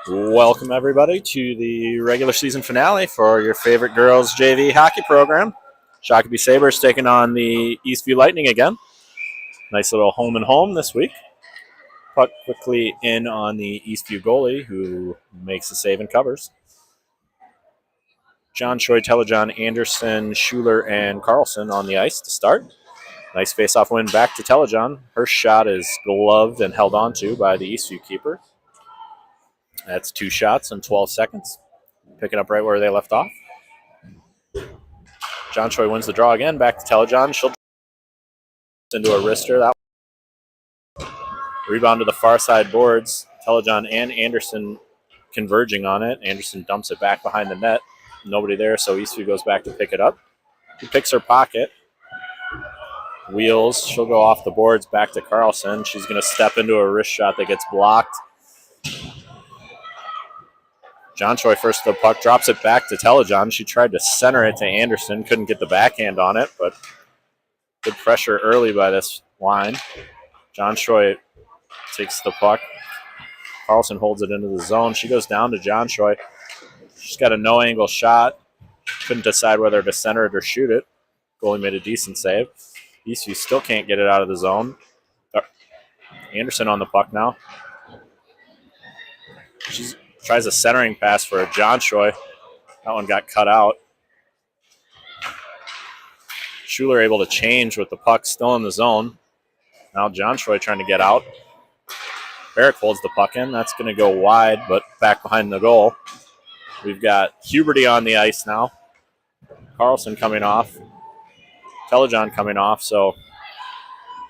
Welcome, everybody, to the regular season finale for your favorite girls JV hockey program. Shakopee Sabers taking on the Eastview Lightning again. Nice little home and home this week. Puck quickly in on the Eastview goalie, who makes the save and covers. John Choi, Telejohn, Anderson, Schuler, and Carlson on the ice to start. Nice face-off win back to Telejohn. Her shot is gloved and held onto by the Eastview keeper. That's 2 shots in 12 seconds. Picking up right where they left off. John Choi wins the draw again. Back to Telejohn. She'll into a wrister. That rebound to the far side boards. Telejohn and Anderson converging on it. Anderson dumps it back behind the net. Nobody there, so Eastview goes back to pick it up. He picks her pocket. Wheels. She'll go off the boards back to Carlson. She's going to step into a wrist shot that gets blocked. John Choi first the puck, drops it back to Telejohn. She tried to center it to Anderson, couldn't get the backhand on it, but good pressure early by this line. John Choi takes the puck. Carlson holds it into the zone. She goes down to John Choi. She's got a no-angle shot. Couldn't decide whether to center it or shoot it. Goalie made a decent save. Eastview still can't get it out of the zone. Anderson on the puck now. She tries a centering pass for a John Choi. That one got cut out. Schuler able to change with the puck still in the zone. Now John Choi trying to get out. Barrick holds the puck in. That's going to go wide, but back behind the goal. We've got Huberty on the ice now. Carlson coming off. Telejohn coming off. So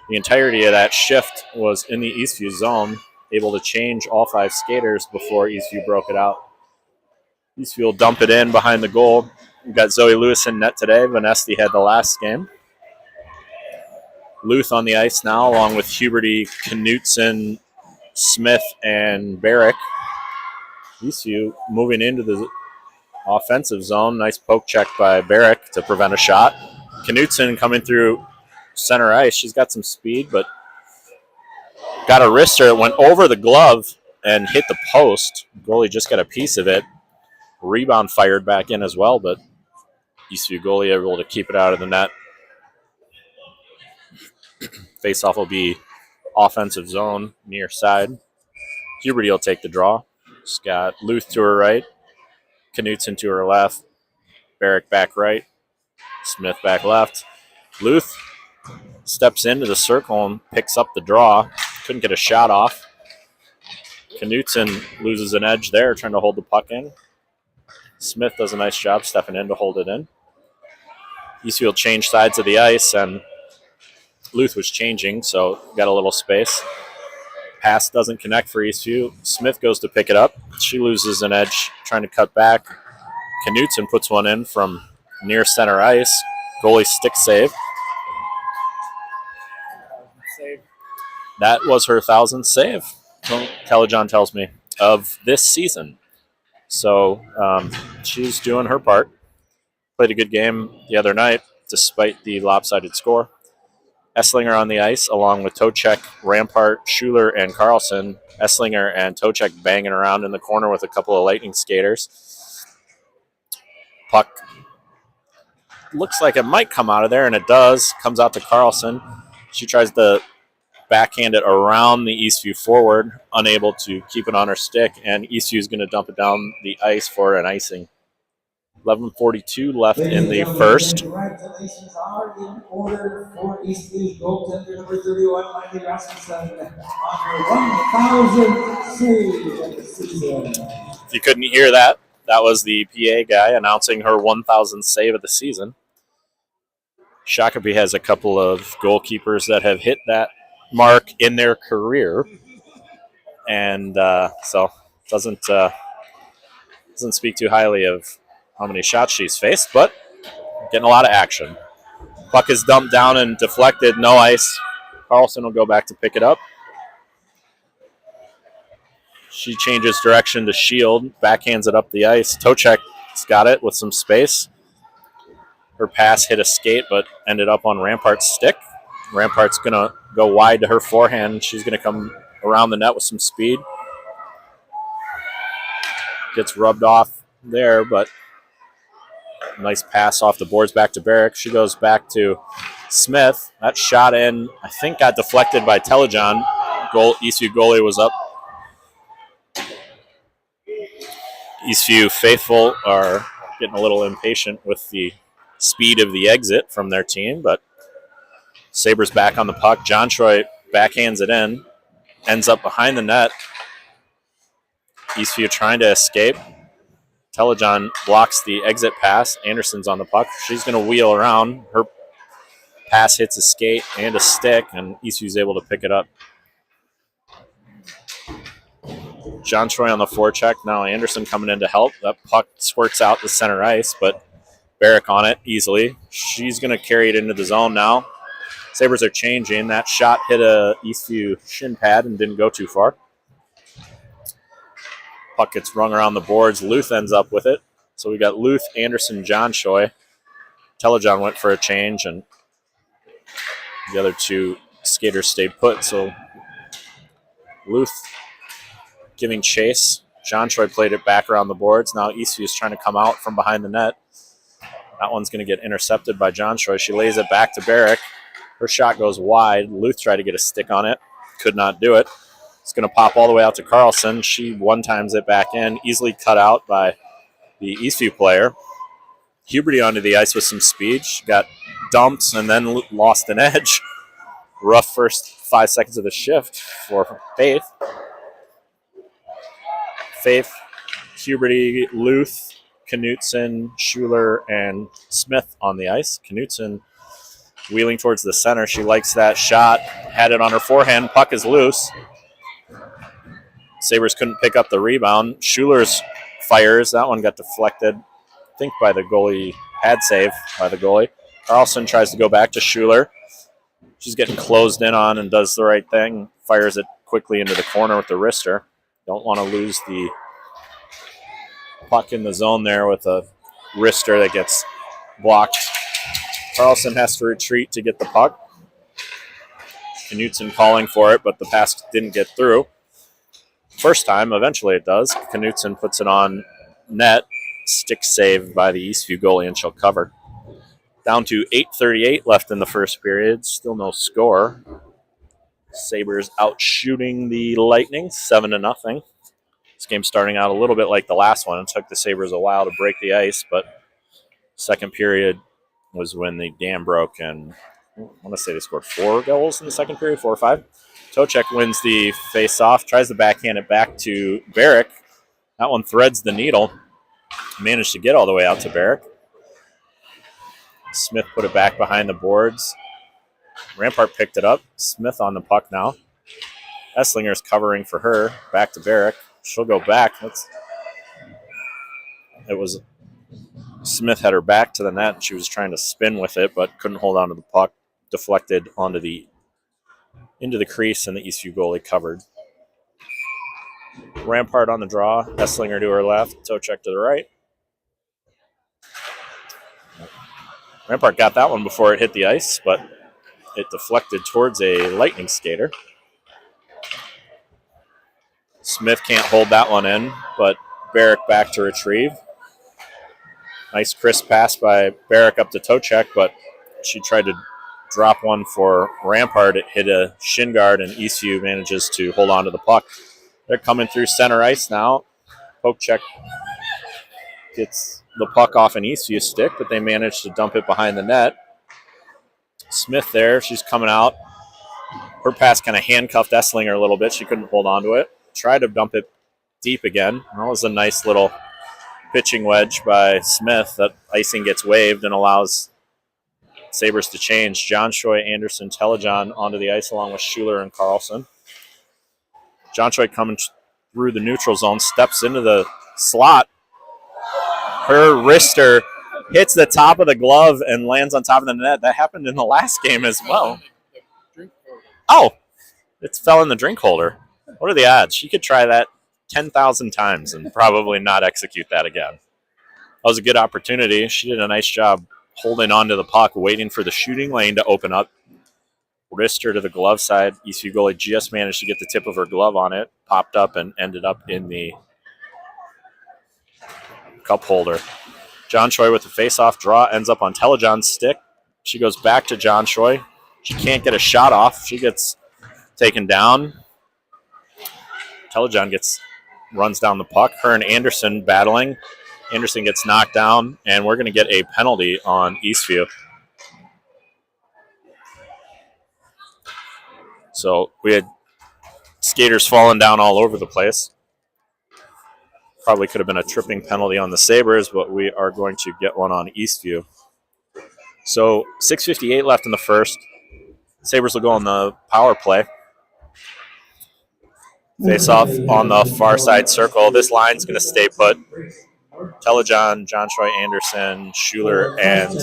the entirety of that shift was in the Eastview zone, able to change all 5 skaters before Eastview broke it out. Eastview will dump it in behind the goal. We've got Zoe Lewis in net today. Vanesti had the last game. Luth on the ice now, along with Huberty, Knutson, Smith, and Barrick. Eastview moving into the offensive zone. Nice poke check by Barrick to prevent a shot. Knutson coming through center ice. She's got some speed, but got a wrister. It went over the glove and hit the post. Goalie just got a piece of it. Rebound fired back in as well, but Eastview goalie able to keep it out of the net. Face-off will be offensive zone, near side. Huberty will take the draw. She's got Luth to her right, Knutson to her left, Barrick back right, Smith back left. Luth steps into the circle and picks up the draw. Couldn't get a shot off. Knutson loses an edge there, trying to hold the puck in. Smith does a nice job stepping in to hold it in. Eastview change sides of the ice, and Luth was changing, so got a little space. Pass doesn't connect for Eastview. Smith goes to pick it up. She loses an edge, trying to cut back. Knutson puts one in from near center ice. Goalie stick save. That was her 1,000th save, Telejohn tells me, of this season. So she's doing her part. Played a good game the other night, despite the lopsided score. Esslinger on the ice, along with Tocek, Rampart, Schuler, and Carlson. Esslinger and Tocek banging around in the corner with a couple of Lightning skaters. Puck looks like it might come out of there, and it does. Comes out to Carlson. She tries to backhand it around the Eastview forward, unable to keep it on her stick, and Eastview is going to dump it down the ice for an icing. 11:42 left in the first. Congratulations are in order for Eastview's goaltender number 31, Miley Rasmussen, on her 1,000th save of the season. If you couldn't hear that, that was the PA guy announcing her 1,000th save of the season. Shakopee has a couple of goalkeepers that have hit that mark in their career, and so doesn't speak too highly of how many shots she's faced, but getting a lot of action. Puck is dumped down and deflected, no ice. Carlson will go back to pick it up. She changes direction to shield, backhands it up the ice. Tocek's got it with some space. Her pass hit a skate, but ended up on Rampart's stick. Rampart's going to go wide to her forehand. She's going to come around the net with some speed. gets rubbed off there, but nice pass off the boards back to Barrick. She goes back to Smith. That shot in, I think, got deflected by Telejohn. Eastview goalie was up. Eastview faithful are getting a little impatient with the speed of the exit from their team, but Sabres back on the puck. John Troy backhands it in, ends up behind the net. Eastview trying to escape. Telejohn blocks the exit pass. Anderson's on the puck. She's going to wheel around. Her pass hits a skate and a stick, and Eastview's able to pick it up. John Troy on the forecheck. Now Anderson coming in to help. That puck squirts out the center ice, but Barrick on it easily. She's going to carry it into the zone now. Sabres are changing. That shot hit a Eastview shin pad and didn't go too far. Puck gets rung around the boards. Luth ends up with it. So we got Luth, Anderson, John Troy. Telejohn went for a change, and the other two skaters stayed put. So Luth giving chase. John Troy played it back around the boards. Now Eastview is trying to come out from behind the net. That one's going to get intercepted by John Troy. She lays it back to Barrick. Her shot goes wide. Luth tried to get a stick on it. Could not do it. It's going to pop all the way out to Carlson. She one-times it back in. Easily cut out by the Eastview player. Huberty onto the ice with some speed. She got dumped and then lost an edge. Rough first 5 seconds of the shift for Faith. Faith, Huberty, Luth, Knutson, Schuler, and Smith on the ice. Knutson wheeling towards the center. She likes that shot. Had it on her forehand. Puck is loose. Sabres couldn't pick up the rebound. Schuler's fires. That one got deflected, I think, by the goalie. Pad save by the goalie. Carlson tries to go back to Schuler. She's getting closed in on and does the right thing. Fires it quickly into the corner with the wrister. Don't want to lose the puck in the zone there with a wrister that gets blocked. Carlson has to retreat to get the puck. Knutson calling for it, but the pass didn't get through. First time, eventually it does. Knutson puts it on net. Stick save by the Eastview goalie, and she'll cover. Down to 8:38 left in the first period. Still no score. Sabres out shooting the Lightning 7-0. This game starting out a little bit like the last one. It took the Sabres a while to break the ice, but second period was when the dam broke, and I want to say they scored 4 goals in the second period, 4 or 5. Tocek wins the face-off, tries to backhand it back to Barrick. That one threads the needle. Managed to get all the way out to Barrick. Smith put it back behind the boards. Rampart picked it up. Smith on the puck now. Esslinger's covering for her. Back to Barrick. She'll go back. It was Smith had her back to the net. She was trying to spin with it, but couldn't hold on to the puck. Deflected into the crease, and the Eastview goalie covered. Rampart on the draw. Esslinger to her left. Tocek to the right. Rampart got that one before it hit the ice, but it deflected towards a Lightning skater. Smith can't hold that one in, but Barrick back to retrieve. Nice crisp pass by Barrick up to Tocek, but she tried to drop one for Rampart. It hit a shin guard, and Eastview manages to hold on to the puck. They're coming through center ice now. Pokecheck gets the puck off an Eastview stick, but they manage to dump it behind the net. Smith there, she's coming out. Her pass kind of handcuffed Esslinger a little bit. She couldn't hold on to it. Tried to dump it deep again. That was a nice little pitching wedge by Smith. That icing gets waved and allows Sabres to change. John Troy, Anderson, Telejohn onto the ice along with Schuler and Carlson. John Troy coming through the neutral zone, steps into the slot. Her wrister hits the top of the glove and lands on top of the net. That happened in the last game as well. Oh, it fell in the drink holder. What are the odds? She could try that 10,000 times and probably not execute that again. That was a good opportunity. She did a nice job holding on to the puck, waiting for the shooting lane to open up. Wrister to the glove side. Eastview goalie just managed to get the tip of her glove on it, popped up, and ended up in the cup holder. John Choi with the face-off draw ends up on Telejohn's stick. She goes back to John Choi. She can't get a shot off. She gets taken down. Telejohn runs down the puck. Her and Anderson battling. Anderson gets knocked down, and we're going to get a penalty on Eastview. So we had skaters falling down all over the place. Probably could have been a tripping penalty on the Sabers, but we are going to get one on Eastview. So 6:58 left in the first. Sabers will go on the power play. Face off on the far side circle. This line's going to stay put. Telejohn, John Troy Anderson, Schuler, and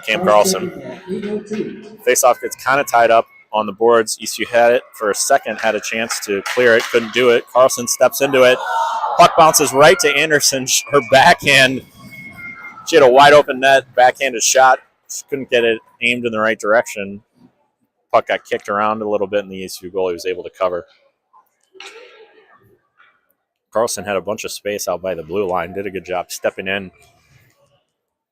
Cam Carlson. Face off gets kind of tied up on the boards. Eastview had it for a second, had a chance to clear it, couldn't do it. Carlson steps into it. Puck bounces right to Anderson. Her backhand, she had a wide open net, backhanded shot. She couldn't get it aimed in the right direction. Puck got kicked around a little bit, and the Eastview goalie was able to cover. Carlson had a bunch of space out by the blue line, did a good job stepping in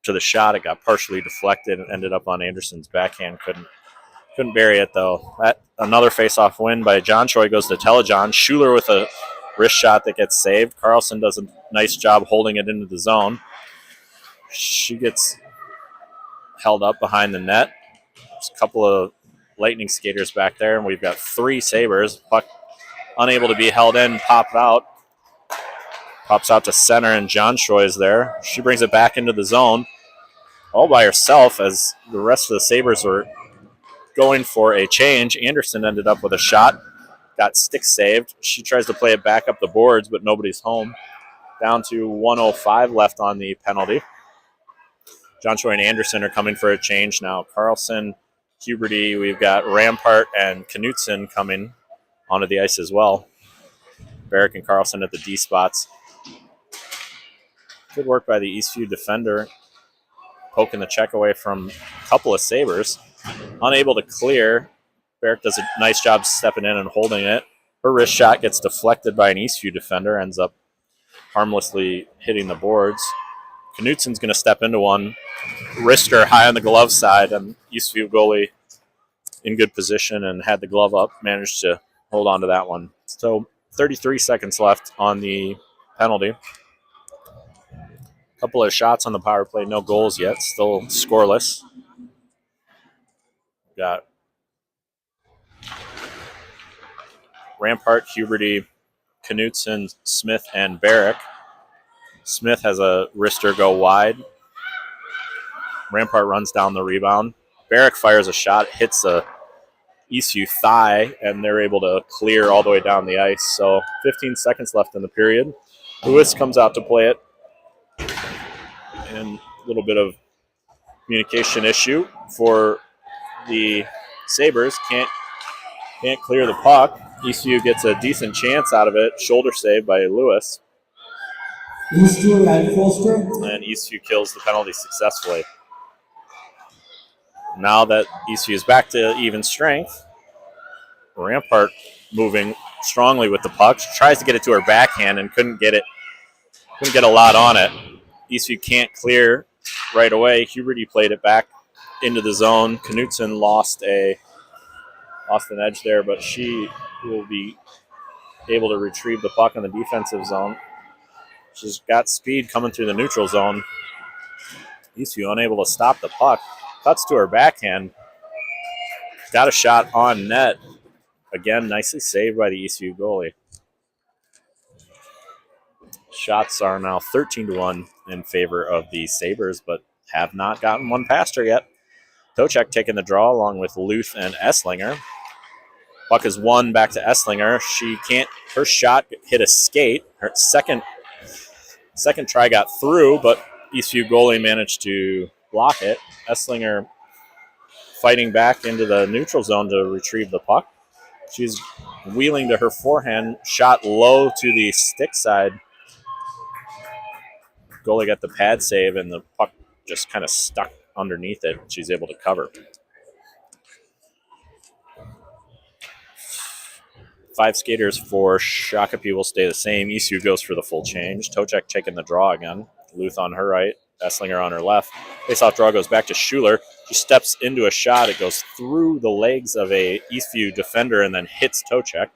to the shot. It got partially deflected and ended up on Anderson's backhand. Couldn't bury it, though. Another face-off win by John Choi goes to Telejohn. Schuler with a wrist shot that gets saved. Carlson does a nice job holding it into the zone. She gets held up behind the net. There's a couple of Lightning skaters back there, and we've got 3 Sabers. Puck unable to be held in, popped out. Pops out to center, and John Choi is there. She brings it back into the zone all by herself as the rest of the Sabers were going for a change. Anderson ended up with a shot, got stick saved. She tries to play it back up the boards, but nobody's home. Down to 1:05 left on the penalty. John Choi and Anderson are coming for a change now. Carlson, Huberty, we've got Rampart and Knutson coming onto the ice as well. Barrick and Carlson at the D spots. Good work by the Eastview defender, poking the check away from a couple of Sabers. Unable to clear. Barrick does a nice job stepping in and holding it. Her wrist shot gets deflected by an Eastview defender, ends up harmlessly hitting the boards. Knutson's going to step into one. Wrister high on the glove side, and Eastview goalie in good position and had the glove up, managed to hold on to that one. So 33 seconds left on the penalty. Couple of shots on the power play, no goals yet, still scoreless. Got Rampart, Huberty, Knutson, Smith, and Barrick. Smith has a wrister go wide. Rampart runs down the rebound. Barrick fires a shot, hits a Eastview thigh, and they're able to clear all the way down the ice. So 15 seconds left in the period. Lewis comes out to play it. And a little bit of communication issue for the Sabers. Can't clear the puck. Eastview gets a decent chance out of it. Shoulder save by Lewis. Eastview at full strength. And Eastview kills the penalty successfully. Now that Eastview is back to even strength, Rampart moving strongly with the puck. She tries to get it to her backhand and couldn't get a lot on it. Eastview can't clear right away. Huberty played it back into the zone. Knutson lost an edge there, but she will be able to retrieve the puck in the defensive zone. She's got speed coming through the neutral zone. Eastview unable to stop the puck. Cuts to her backhand. Got a shot on net. Again, nicely saved by the Eastview goalie. Shots are now 13-1 in favor of the Sabers, but have not gotten one past her yet. Tocek taking the draw along with Luth and Esslinger. Puck is won back to Esslinger. Her shot hit a skate. Her second try got through, but Eastview goalie managed to block it. Esslinger fighting back into the neutral zone to retrieve the puck. She's wheeling to her forehand, shot low to the stick side. Goalie got the pad save, and the puck just kind of stuck underneath it. She's able to cover. 5 skaters for Shakopee will stay the same. Eastview goes for the full change. Tocek taking the draw again. Luth on her right. Esslinger on her left. Face-off draw goes back to Schuler. She steps into a shot. It goes through the legs of a Eastview defender and then hits Tocek.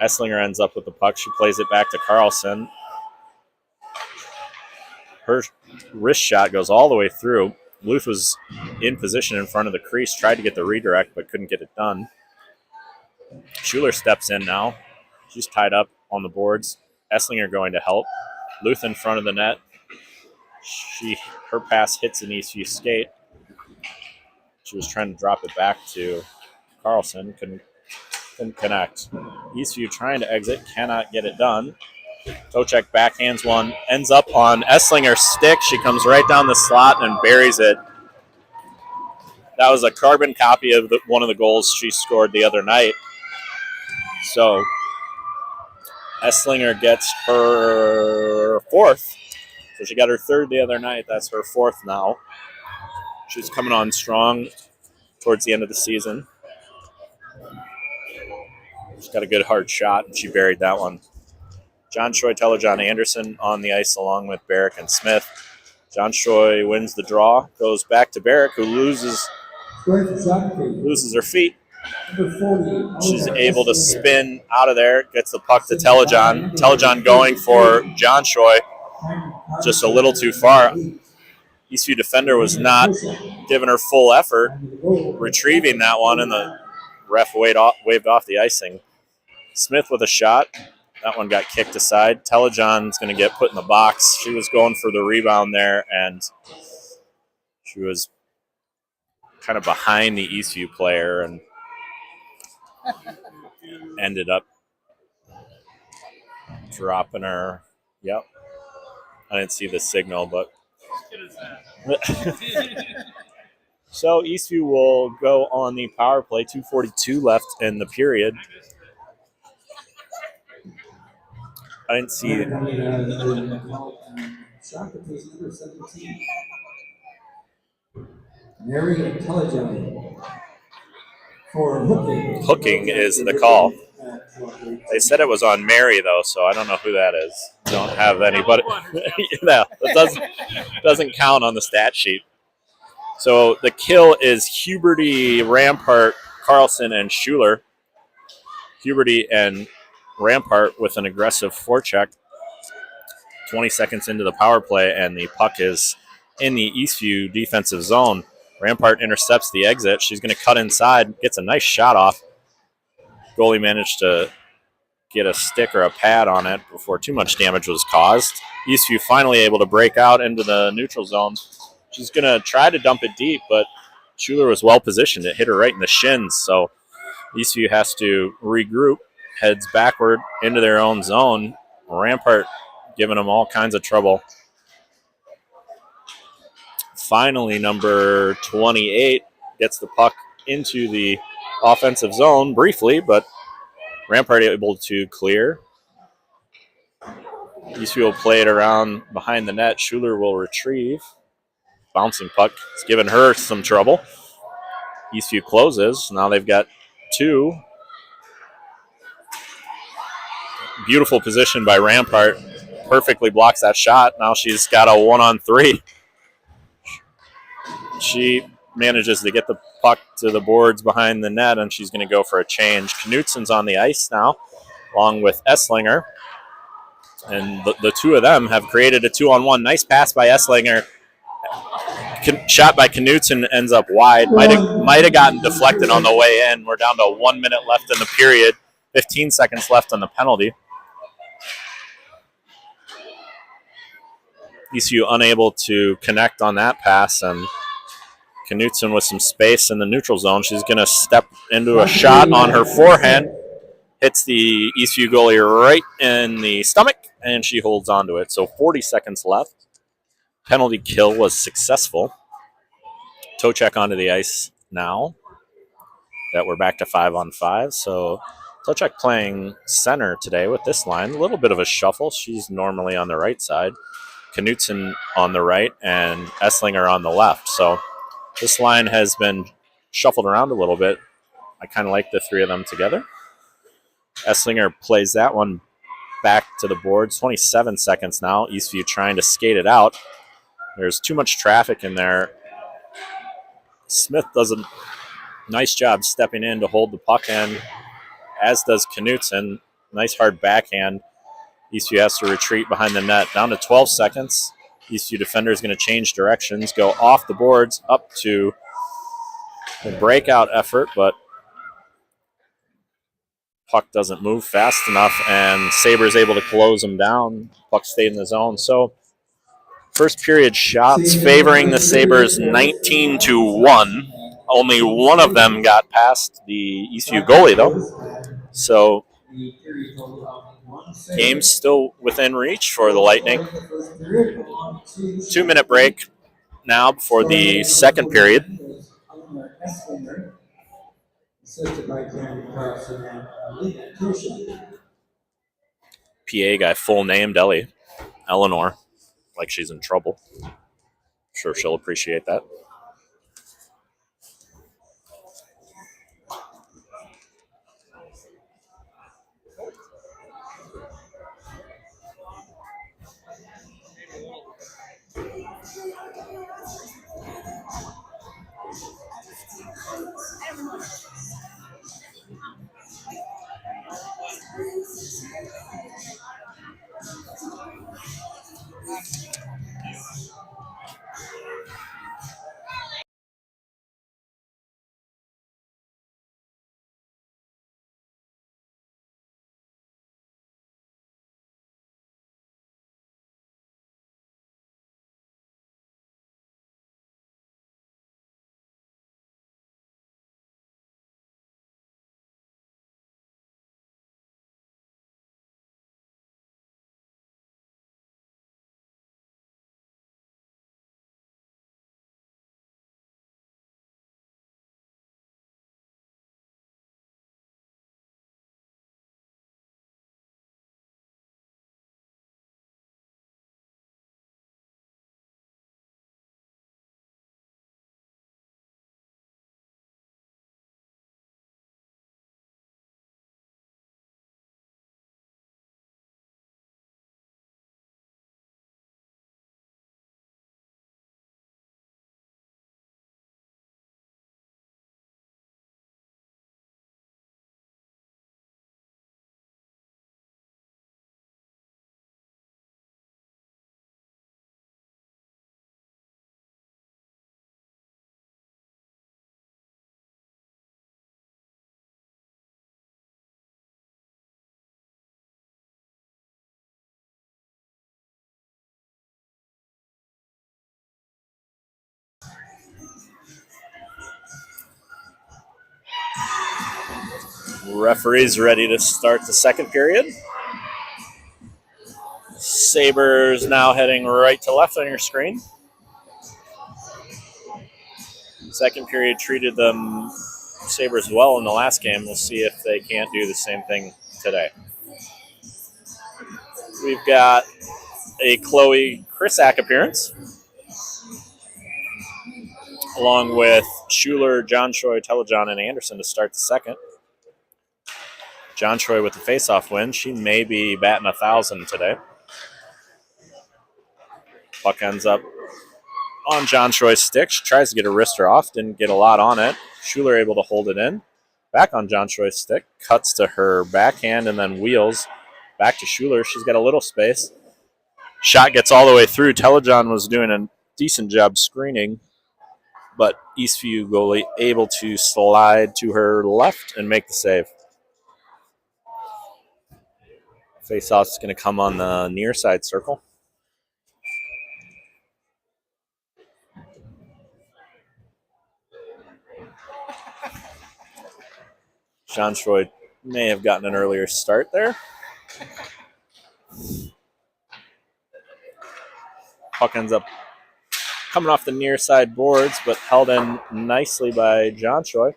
Esslinger ends up with the puck. She plays it back to Carlson. Her wrist shot goes all the way through. Luth was in position in front of the crease, tried to get the redirect, but couldn't get it done. Schuler steps in now. She's tied up on the boards. Esslinger going to help. Luth in front of the net. Her pass hits an Eastview skate. She was trying to drop it back to Carlson. Couldn't connect. Eastview trying to exit. Cannot get it done. Tocek backhands one. Ends up on Esslinger's stick. She comes right down the slot and buries it. That was a carbon copy of one of the goals she scored the other night. So Esslinger gets her 4th. So she got her 3rd the other night. That's her 4th now. She's coming on strong towards the end of the season. She's got a good hard shot, and she buried that one. John Shoy, John Anderson on the ice along with Barrick and Smith. John Shoy wins the draw, goes back to Barrick, who loses her feet. She's able to spin out of there, gets the puck to Telejohn. Telejohn going for John Shoy, just a little too far. Eastview defender was not giving her full effort, retrieving that one, and the ref waved off the icing. Smith with a shot. That one got kicked aside. Telejohn's going to get put in the box. She was going for the rebound there, and she was kind of behind the Eastview player and ended up dropping her. Yep. I didn't see the signal, but so Eastview will go on the power play. 2:42 left in the period. I didn't see it. Mary Intelligent for hooking. Hooking is the call. They said it was on Mary, though, so I don't know who that is. Don't have anybody. No, that doesn't count on the stat sheet. So the kill is Huberty, Rampart, Carlson, and Schuler. Huberty and Rampart with an aggressive forecheck. 20 seconds into the power play, and the puck is in the Eastview defensive zone. Rampart intercepts the exit. She's going to cut inside, gets a nice shot off. Goalie managed to get a stick or a pad on it before too much damage was caused. Eastview finally able to break out into the neutral zone. She's going to try to dump it deep, but Schuler was well positioned. It hit her right in the shins, so Eastview has to regroup, heads backward into their own zone. Rampart giving them all kinds of trouble. Finally, number 28 gets the puck into the offensive zone briefly, but Rampart able to clear. Eastview will play it around behind the net. Schuler will retrieve. Bouncing puck. It's giving her some trouble. Eastview closes. Now they've got 2. Beautiful position by Rampart. Perfectly blocks that shot. Now she's got a 1-on-3. She manages to get the puck to the boards behind the net, and she's going to go for a change. Knutsen's on the ice now, along with Esslinger. And the two of them have created a 2-on-1. Nice pass by Esslinger. Shot by Knutsen ends up wide. Might have gotten deflected on the way in. We're down to 1 minute left in the period. 15 seconds left on the penalty. Eastview unable to connect on that pass, and Knutsen with some space in the neutral zone. She's going to step into a shot on her forehand. Hits the Eastview goalie right in the stomach, and she holds on to it. So 40 seconds left. Penalty kill was successful. Tocek onto the ice now that we're back to 5-on-5. So Tocek playing center today with this line. A little bit of a shuffle. She's normally on the right side. Knutsen on the right and Esslinger on the left. So this line has been shuffled around a little bit. I kind of like the 3 of them together. Esslinger plays that one back to the boards. 27 seconds now. Eastview trying to skate it out. There's too much traffic in there. Smith does a nice job stepping in to hold the puck in, as does Knutson. Nice hard backhand. Eastview has to retreat behind the net. Down to 12 seconds. Eastview defender is going to change directions, go off the boards up to a breakout effort, but puck doesn't move fast enough, and Sabres able to close them down. Puck stayed in the zone. So first period shots favoring the Sabres 19-1. Only one of them got past the Eastview goalie, though. So game's still within reach for the Lightning. 2-minute break now before the second period. PA guy full named Eleanor, like she's in trouble. I'm sure she'll appreciate that. Referee's ready to start the second period. Sabres now heading right to left on your screen. Second period treated them Sabres well in the last game. We'll see if they can't do the same thing today. We've got a Chloe Krisak appearance, along with Schuler, John Troy, Telejohn, and Anderson to start the second. John Troy with the faceoff win. She may be batting 1,000 today. Puck ends up on John Troy's stick. She tries to get her wrister off. Didn't get a lot on it. Schuler able to hold it in. Back on John Troy's stick. Cuts to her backhand and then wheels back to Schuler. She's got a little space. Shot gets all the way through. Telejohn was doing a decent job screening, but Eastview goalie able to slide to her left and make the save. Faceoff is going to come on the near side circle. John Troy may have gotten an earlier start there. Puck ends up coming off the near side boards, but held in nicely by John Troy.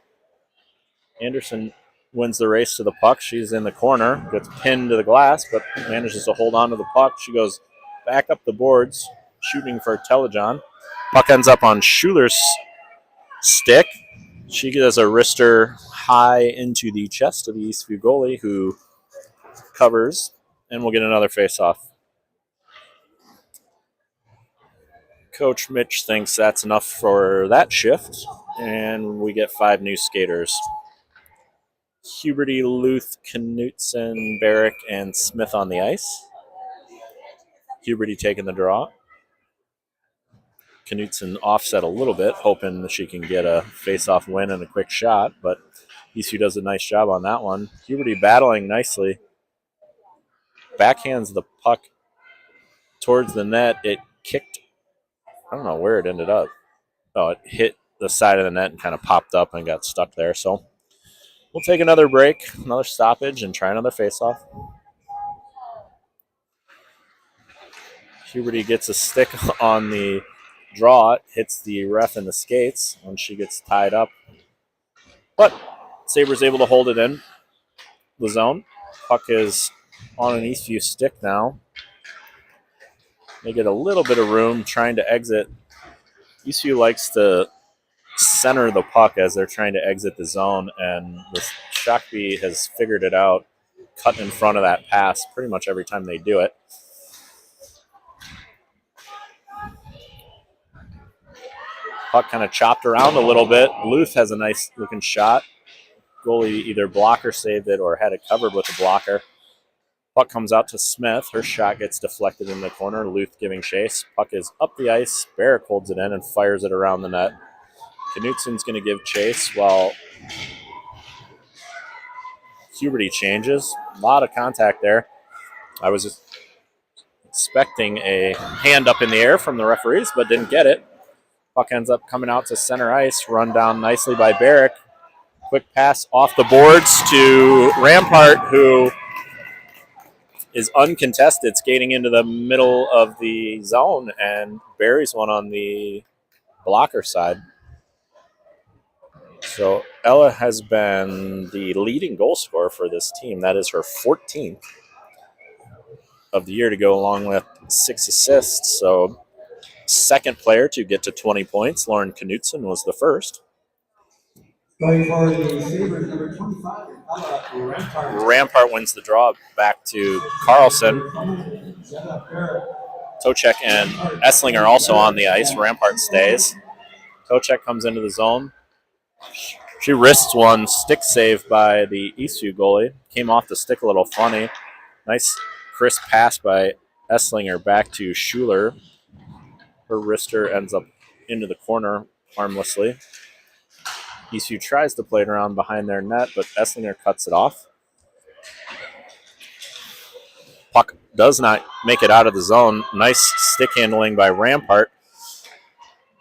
Anderson wins the race to the puck. She's in the corner, gets pinned to the glass, but manages to hold on to the puck. She goes back up the boards, shooting for Telejohn. Puck ends up on Schuler's stick. She does a wrister high into the chest of the Eastview goalie, who covers, and we'll get another face-off. Coach Mitch thinks that's enough for that shift, and we get 5 new skaters. Huberty, Luth, Knutson, Barrick, and Smith on the ice. Huberty taking the draw. Knutson offset a little bit, hoping that she can get a face-off win and a quick shot, but Eastview does a nice job on that one. Huberty battling nicely. Backhands the puck towards the net. It kicked, I don't know where it ended up. Oh, it hit the side of the net and kind of popped up and got stuck there. So we'll take another break, another stoppage, and try another face-off. Huberty gets a stick on the draw. It hits the ref in the skates when she gets tied up. But Sabres able to hold it in the zone. Puck is on an Eastview stick now. They get a little bit of room trying to exit. Eastview likes to center the puck as they're trying to exit the zone, and the Shockbee has figured it out, cut in front of that pass pretty much every time they do it. Puck kind of chopped around a little bit. Luth has a nice looking shot. Goalie either blocker saved it or had it covered with a blocker. Puck comes out to Smith. Her shot gets deflected in the corner. Luth giving chase. Puck is up the ice. Barrick holds it in and fires it around the net. Knutson's going to give chase while Huberty changes. A lot of contact there. I was expecting a hand up in the air from the referees, but didn't get it. Puck ends up coming out to center ice. Run down nicely by Barrick. Quick pass off the boards to Rampart, who is uncontested, skating into the middle of the zone and buries one on the blocker side. So Ella has been the leading goal scorer for this team. That is her 14th of the year to go along with 6 assists. So second player to get to 20 points. Lauren Knutson was the first. Going for the Sabres, number 25, Rampart. Rampart wins the draw back to Carlson. Tocek and Essling are also on the ice. Rampart stays. Tocek comes into the zone. She wrists one, stick save by the Eastview goalie. Came off the stick a little funny. Nice crisp pass by Esslinger back to Schuler. Her wrister ends up into the corner harmlessly. Eastview tries to play it around behind their net, but Esslinger cuts it off. Puck does not make it out of the zone. Nice stick handling by Rampart.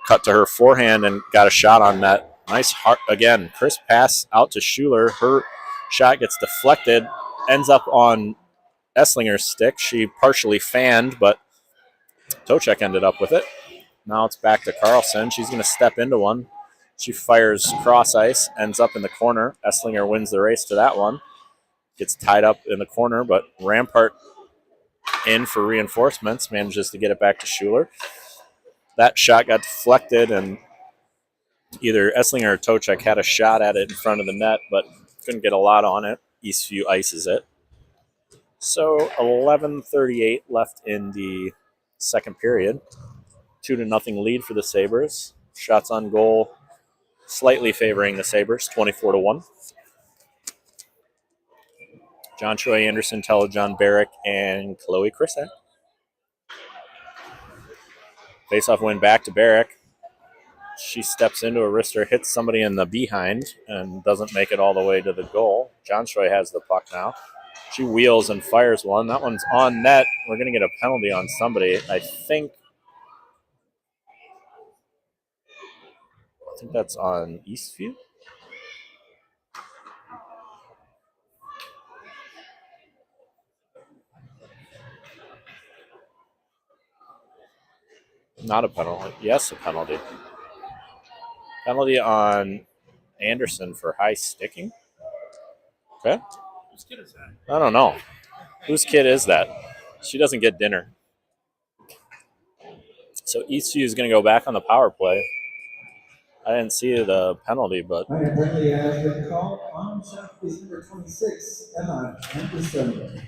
Cut to her forehand and got a shot on net. Nice heart again. Crisp pass out to Schuler. Her shot gets deflected. Ends up on Esslinger's stick. She partially fanned, but Tocek ended up with it. Now it's back to Carlson. She's going to step into one. She fires cross ice. Ends up in the corner. Esslinger wins the race to that one. Gets tied up in the corner, but Rampart in for reinforcements. Manages to get it back to Schuler. That shot got deflected, and either Esslinger or Tocek had a shot at it in front of the net, but couldn't get a lot on it. Eastview ices it. So 11:38 left in the second period. 2-0 lead for the Sabres. Shots on goal slightly favoring the Sabres, 24-1. John Troy Anderson, Telejohn Barrick, and Chloe Chrisak. Face-off win back to Barrick. She steps into a wrister, hits somebody in the behind, and doesn't make it all the way to the goal. John Troy has the puck now. She wheels and fires one. That one's on net. We're going to get a penalty on somebody. I think that's on Eastview. Not a penalty. Yes, a penalty. Penalty on Anderson for high sticking. Okay. Whose kid is that? I don't know. Whose kid is that? She doesn't get dinner. So Eastview is going to go back on the power play. I didn't see the penalty, but All right, penalty has been called on shot is number 26, Emma Anderson.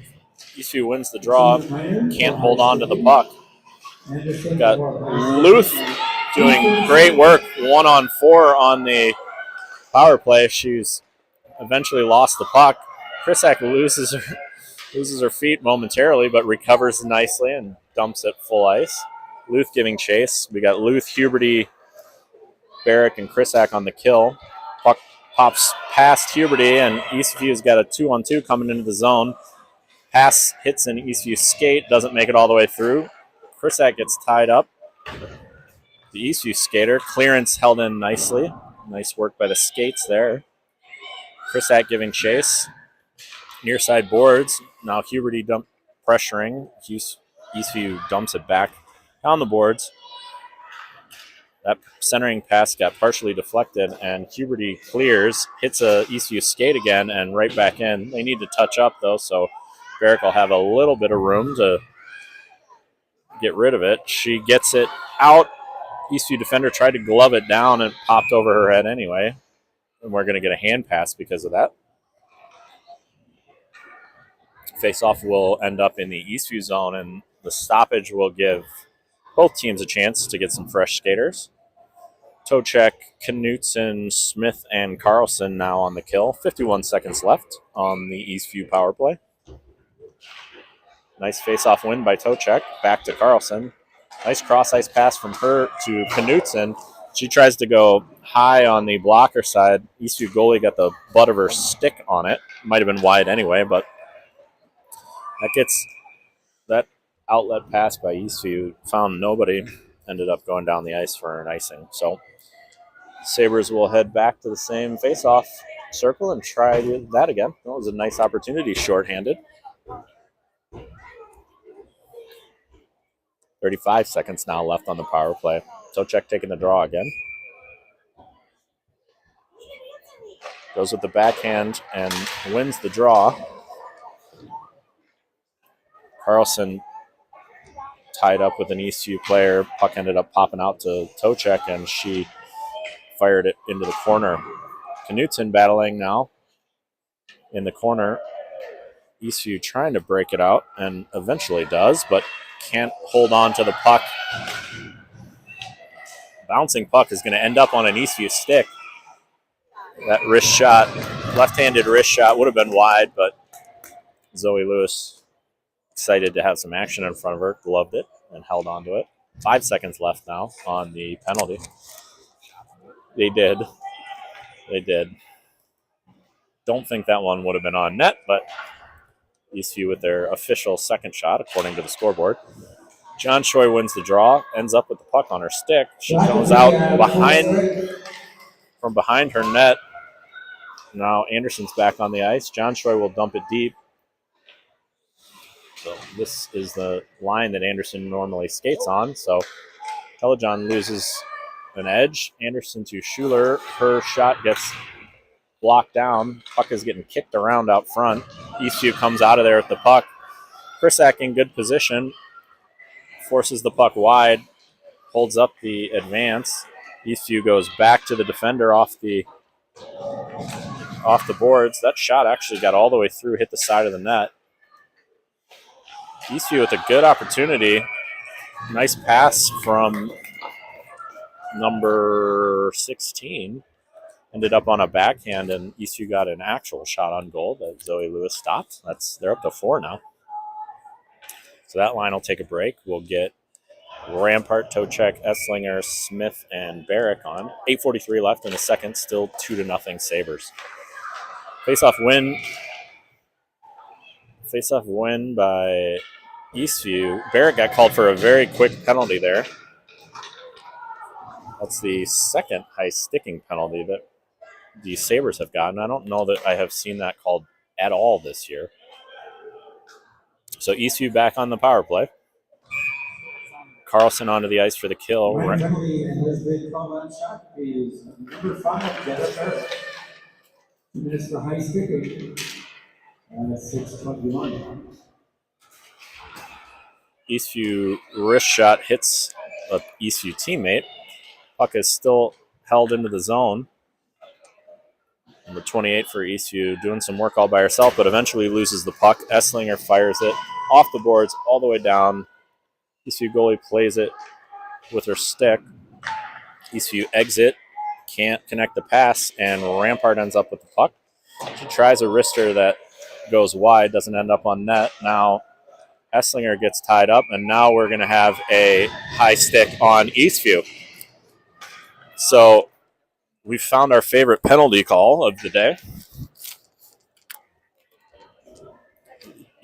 Eastview wins the draw. Can't hold on to the puck. Got Luth doing great work. 1-on-4 on the power play. She's eventually lost the puck. Krisak loses her feet momentarily, but recovers nicely and dumps it full ice. Luth giving chase. We got Luth, Huberty, Barrick, and Krisak on the kill. Puck pops past Huberty, and Eastview's got a 2-on-2 coming into the zone. Pass hits an Eastview skate, doesn't make it all the way through. Krisak gets tied up. The Eastview skater, clearance held in nicely. Nice work by the skates there. Krisak giving chase. Near side boards. Now Huberty pressuring. Eastview dumps it back down the boards. That centering pass got partially deflected, and Huberty clears, hits a Eastview skate again, and right back in. They need to touch up, though, so Barrick will have a little bit of room to get rid of it. She gets it out. Eastview defender tried to glove it down and popped over her head anyway, and we're going to get a hand pass because of that. Face-off will end up in the Eastview zone, and the stoppage will give both teams a chance to get some fresh skaters. Tocek, Knutson, Smith, and Carlson now on the kill. 51 seconds left on the Eastview power play. Nice face-off win by Tocek. Back to Carlson. Nice cross-ice pass from her to Knutson. She tries to go high on the blocker side. Eastview goalie got the butt of her stick on it. Might have been wide anyway, but that outlet pass by Eastview found nobody. Ended up going down the ice for an icing. So Sabers will head back to the same face-off circle and try that again. That was a nice opportunity, shorthanded. 35 seconds now left on the power play. Tocek taking the draw again. Goes with the backhand and wins the draw. Carlson tied up with an Eastview player. Puck ended up popping out to Tocek, and she fired it into the corner. Knutson battling now in the corner. Eastview trying to break it out, and eventually does, but can't hold on to the puck. Bouncing puck is going to end up on an Eastview stick. That wrist shot, left-handed wrist shot, would have been wide, but Zoe Lewis, excited to have some action in front of her, gloved it and held on to it. 5 seconds left now on the penalty. They did. Don't think that one would have been on net, but Eastview with their official second shot, according to the scoreboard. John Choi wins the draw, ends up with the puck on her stick. She comes out from behind her net. Now Anderson's back on the ice. John Choi will dump it deep. So this is the line that Anderson normally skates on. So Telejohn loses an edge. Anderson to Schuler. Her shot gets blocked down. Puck is getting kicked around out front. Eastview comes out of there with the puck. Krisak in good position. Forces the puck wide. Holds up the advance. Eastview goes back to the defender off the boards. That shot actually got all the way through, hit the side of the net. Eastview with a good opportunity. Nice pass from number 16. Ended up on a backhand, and Eastview got an actual shot on goal that Zoe Lewis stopped. They're up to 4 now. So that line will take a break. We'll get Rampart, Tocek, Esslinger, Smith, and Barrick on. 8:43 left in the second. Still 2-0 Sabers. Face-off win by Eastview. Barrick got called for a very quick penalty there. That's the second high sticking penalty that the Sabres have gotten. I don't know that I have seen that called at all this year. So Eastview back on the power play. Carlson onto the ice for the kill. Penalty has been called on shot is number 5, Jennifer. 2 minutes for high sticking. 6:21. Eastview wrist shot hits a Eastview teammate. Puck is still held into the zone. Number 28 for Eastview, doing some work all by herself, but eventually loses the puck. Esslinger fires it off the boards all the way down. Eastview goalie plays it with her stick. Eastview exit, can't connect the pass, and Rampart ends up with the puck. She tries a wrister that goes wide, doesn't end up on net. Now Esslinger gets tied up, and now we're going to have a high stick on Eastview. So we found our favorite penalty call of the day.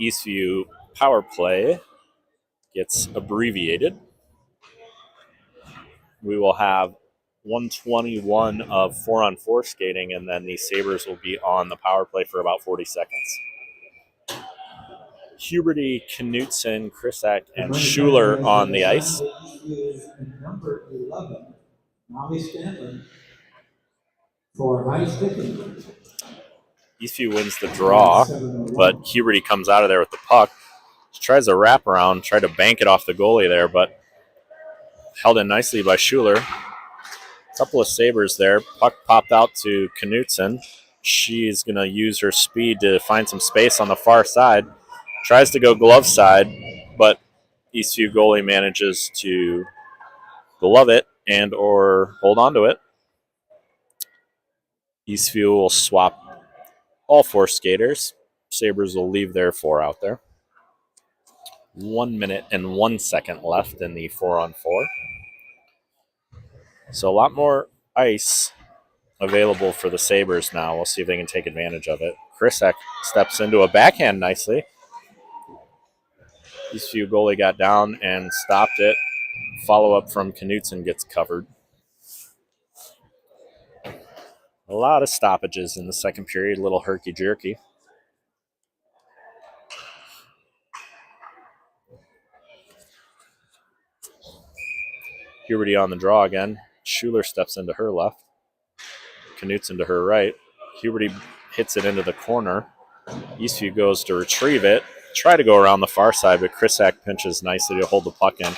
Eastview power play gets abbreviated. We will have 121 of 4-on-4 skating, and then the Sabres will be on the power play for about 40 seconds. Huberty, Knutson, Krisak, and Schuler on the ice. Number 11, Molly Stanley, for high sticking. Eastview wins the draw, but Huberty comes out of there with the puck. She tries a wraparound, tried to bank it off the goalie there, but held in nicely by Schuler. Couple of Sabres there. Puck popped out to Knutson. She's going to use her speed to find some space on the far side. Tries to go glove side, but Eastview goalie manages to glove it and or hold on to it. Eastview will swap all 4 skaters. Sabres will leave their 4 out there. 1 minute and 1 second left in the 4-on-4. So a lot more ice available for the Sabres now. We'll see if they can take advantage of it. Krisak steps into a backhand nicely. Eastview goalie got down and stopped it. Follow-up from Knutson gets covered. A lot of stoppages in the second period, a little herky-jerky. Huberty on the draw again. Schuler steps into her left. Knutson to her right. Huberty hits it into the corner. Eastview goes to retrieve it. Try to go around the far side, but Krisak pinches nicely to hold the puck in.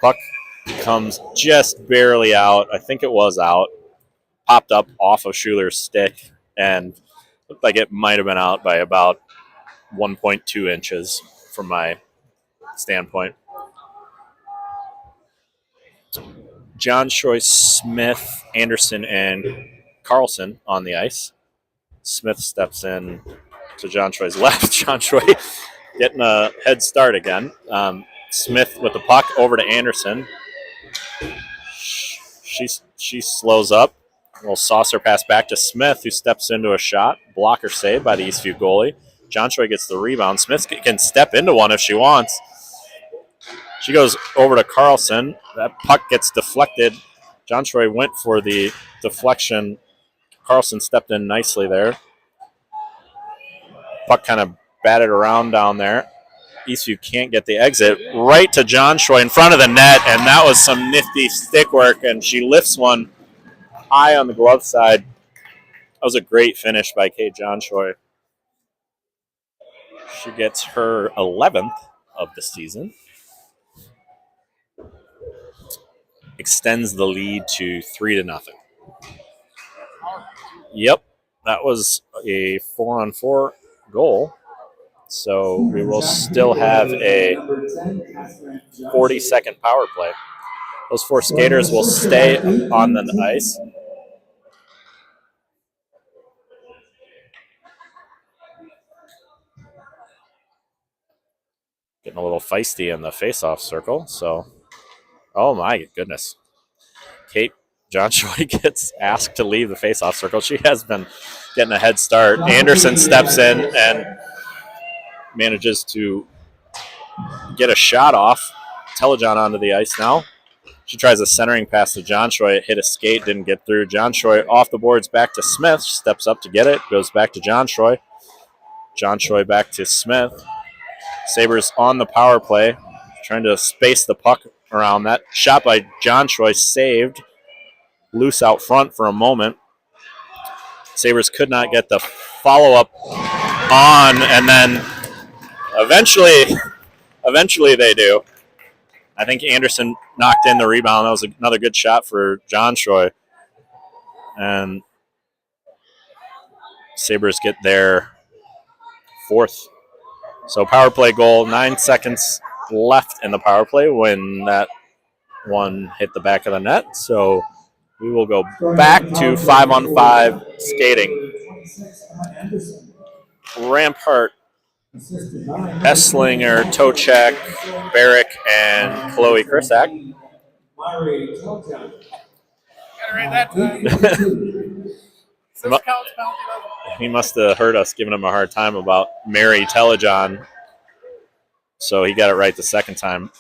Puck comes just barely out. I think it was out. Popped up off of Schuler's stick and looked like it might have been out by about 1.2 inches from my standpoint. John Troy, Smith, Anderson, and Carlson on the ice. Smith steps in to John Troy's left. John Troy getting a head start again. Smith with the puck over to Anderson. She slows up. A little saucer pass back to Smith, who steps into a shot. Blocker save by the Eastview goalie. John Troy gets the rebound. Smith can step into one if she wants. She goes over to Carlson. That puck gets deflected. John Troy went for the deflection. Carlson stepped in nicely there. Puck kind of batted around down there. Eastview can't get the exit. Right to John Troy in front of the net, and that was some nifty stick work, and she lifts one high on the glove side. That was a great finish by Kate John Troy. She gets her 11th of the season. Extends the lead to 3-0. Yep, that was a 4-on-4 goal. So we will still have a 40-second power play. Those 4 skaters will stay on the ice. Getting a little feisty in the face-off circle. So, oh my goodness. Kate John Troy gets asked to leave the face-off circle. She has been getting a head start. Anderson steps in and manages to get a shot off. Telejohn onto the ice now. She tries a centering pass to John Troy. It hit a skate, didn't get through. John Troy off the boards, back to Smith. She steps up to get it, goes back to John Troy. John Troy back to Smith. Sabres on the power play, trying to space the puck around that. Shot by John Troy, saved. Loose out front for a moment. Sabres could not get the follow-up on, and then eventually they do. I think Anderson knocked in the rebound. That was another good shot for John Troy. And Sabres get their fourth. So power play goal, 9 seconds left in the power play when that one hit the back of the net. So we will go back to 5-on-5 skating. Rampart, Esslinger, Tocek, Barrick, and Chloe Krisak. He must have heard us giving him a hard time about Mary Telejohn, so he got it right the second time.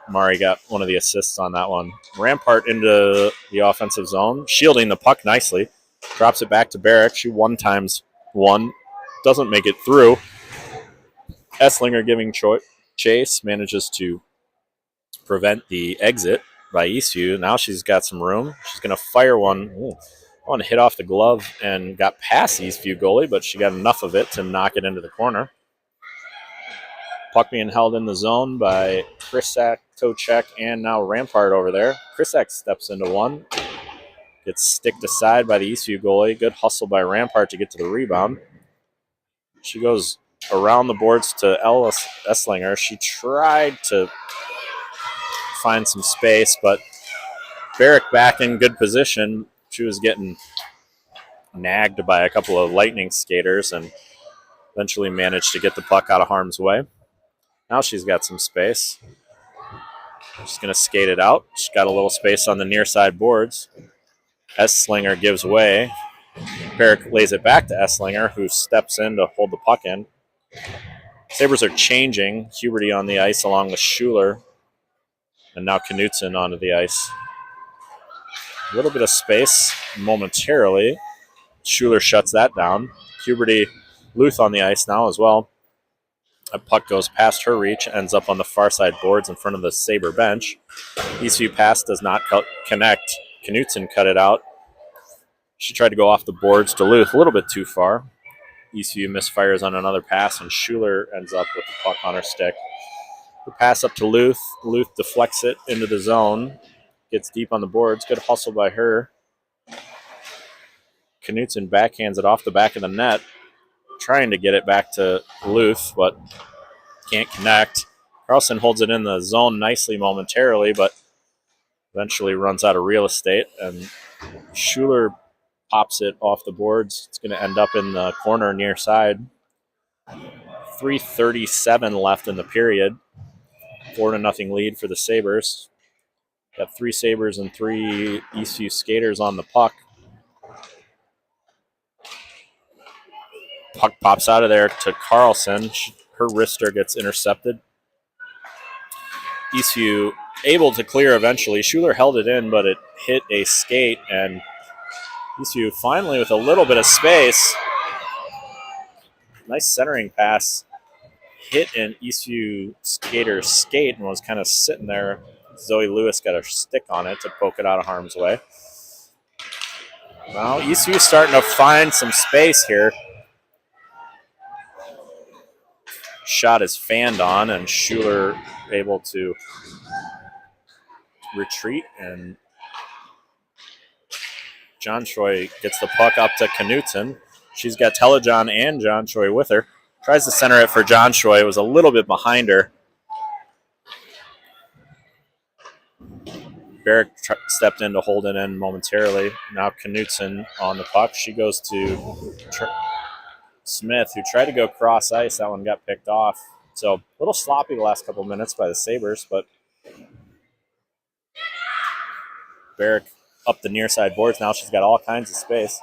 Mari got one of the assists on that one. Rampart into the offensive zone, shielding the puck nicely. Drops it back to Barrick. She 1x1. Doesn't make it through. Esslinger giving chase, manages to prevent the exit by Eastview. Now she's got some room. She's going to fire one. Ooh, one hit off the glove and got past Eastview goalie, but she got enough of it to knock it into the corner. Puck being held in the zone by Krisak, Tocek, and now Rampart over there. Krisak steps into one. Gets sticked aside by the Eastview goalie. Good hustle by Rampart to get to the rebound. She goes around the boards to Ellis Esslinger. She tried to find some space, but Barrick back in good position. She was getting nagged by a couple of Lightning skaters and eventually managed to get the puck out of harm's way. Now she's got some space. She's going to skate it out. She's got a little space on the near side boards. Esslinger gives way. Barrick lays it back to Esslinger, who steps in to hold the puck in. Sabres are changing. Huberty on the ice along with Schuler. And now Knutson onto the ice. A little bit of space momentarily. Schuler shuts that down. Huberty, Luth on the ice now as well. A puck goes past her reach, ends up on the far side boards in front of the Sabre bench. Eastview pass does not connect. Knutson cut it out. She tried to go off the boards to Luth, a little bit too far. Eastview misfires on another pass, and Schuler ends up with the puck on her stick. The pass up to Luth. Luth deflects it into the zone. Gets deep on the boards. Good hustle by her. Knutson backhands it off the back of the net, trying to get it back to Luth, but can't connect. Carlson holds it in the zone nicely momentarily, but eventually runs out of real estate, and Schuler pops it off the boards. It's going to end up in the corner near side. 3:37 left in the period. 4-0 lead for the Sabres. Got 3 Sabres and 3 Eastview skaters on the puck. Puck pops out of there to Carlson. Her wrister gets intercepted. Eastview able to clear eventually. Schuler held it in, but it hit a skate, and Eastview finally with a little bit of space. Nice centering pass. Hit an Eastview skater's skate and was kind of sitting there. Zoe Lewis got her stick on it to poke it out of harm's way. Now Eastview starting to find some space here. Shot is fanned on, and Schuler able to retreat, and John Troy gets the puck up to Knutson. She's got Telejohn and John Troy with her. Tries to center it for John Troy. It was a little bit behind her. Barrick stepped in to hold it in momentarily. Now Knutson on the puck. She goes to Smith, who tried to go cross ice. That one got picked off. So a little sloppy the last couple of minutes by the Sabres, but Barrick up the near side boards. Now she's got all kinds of space.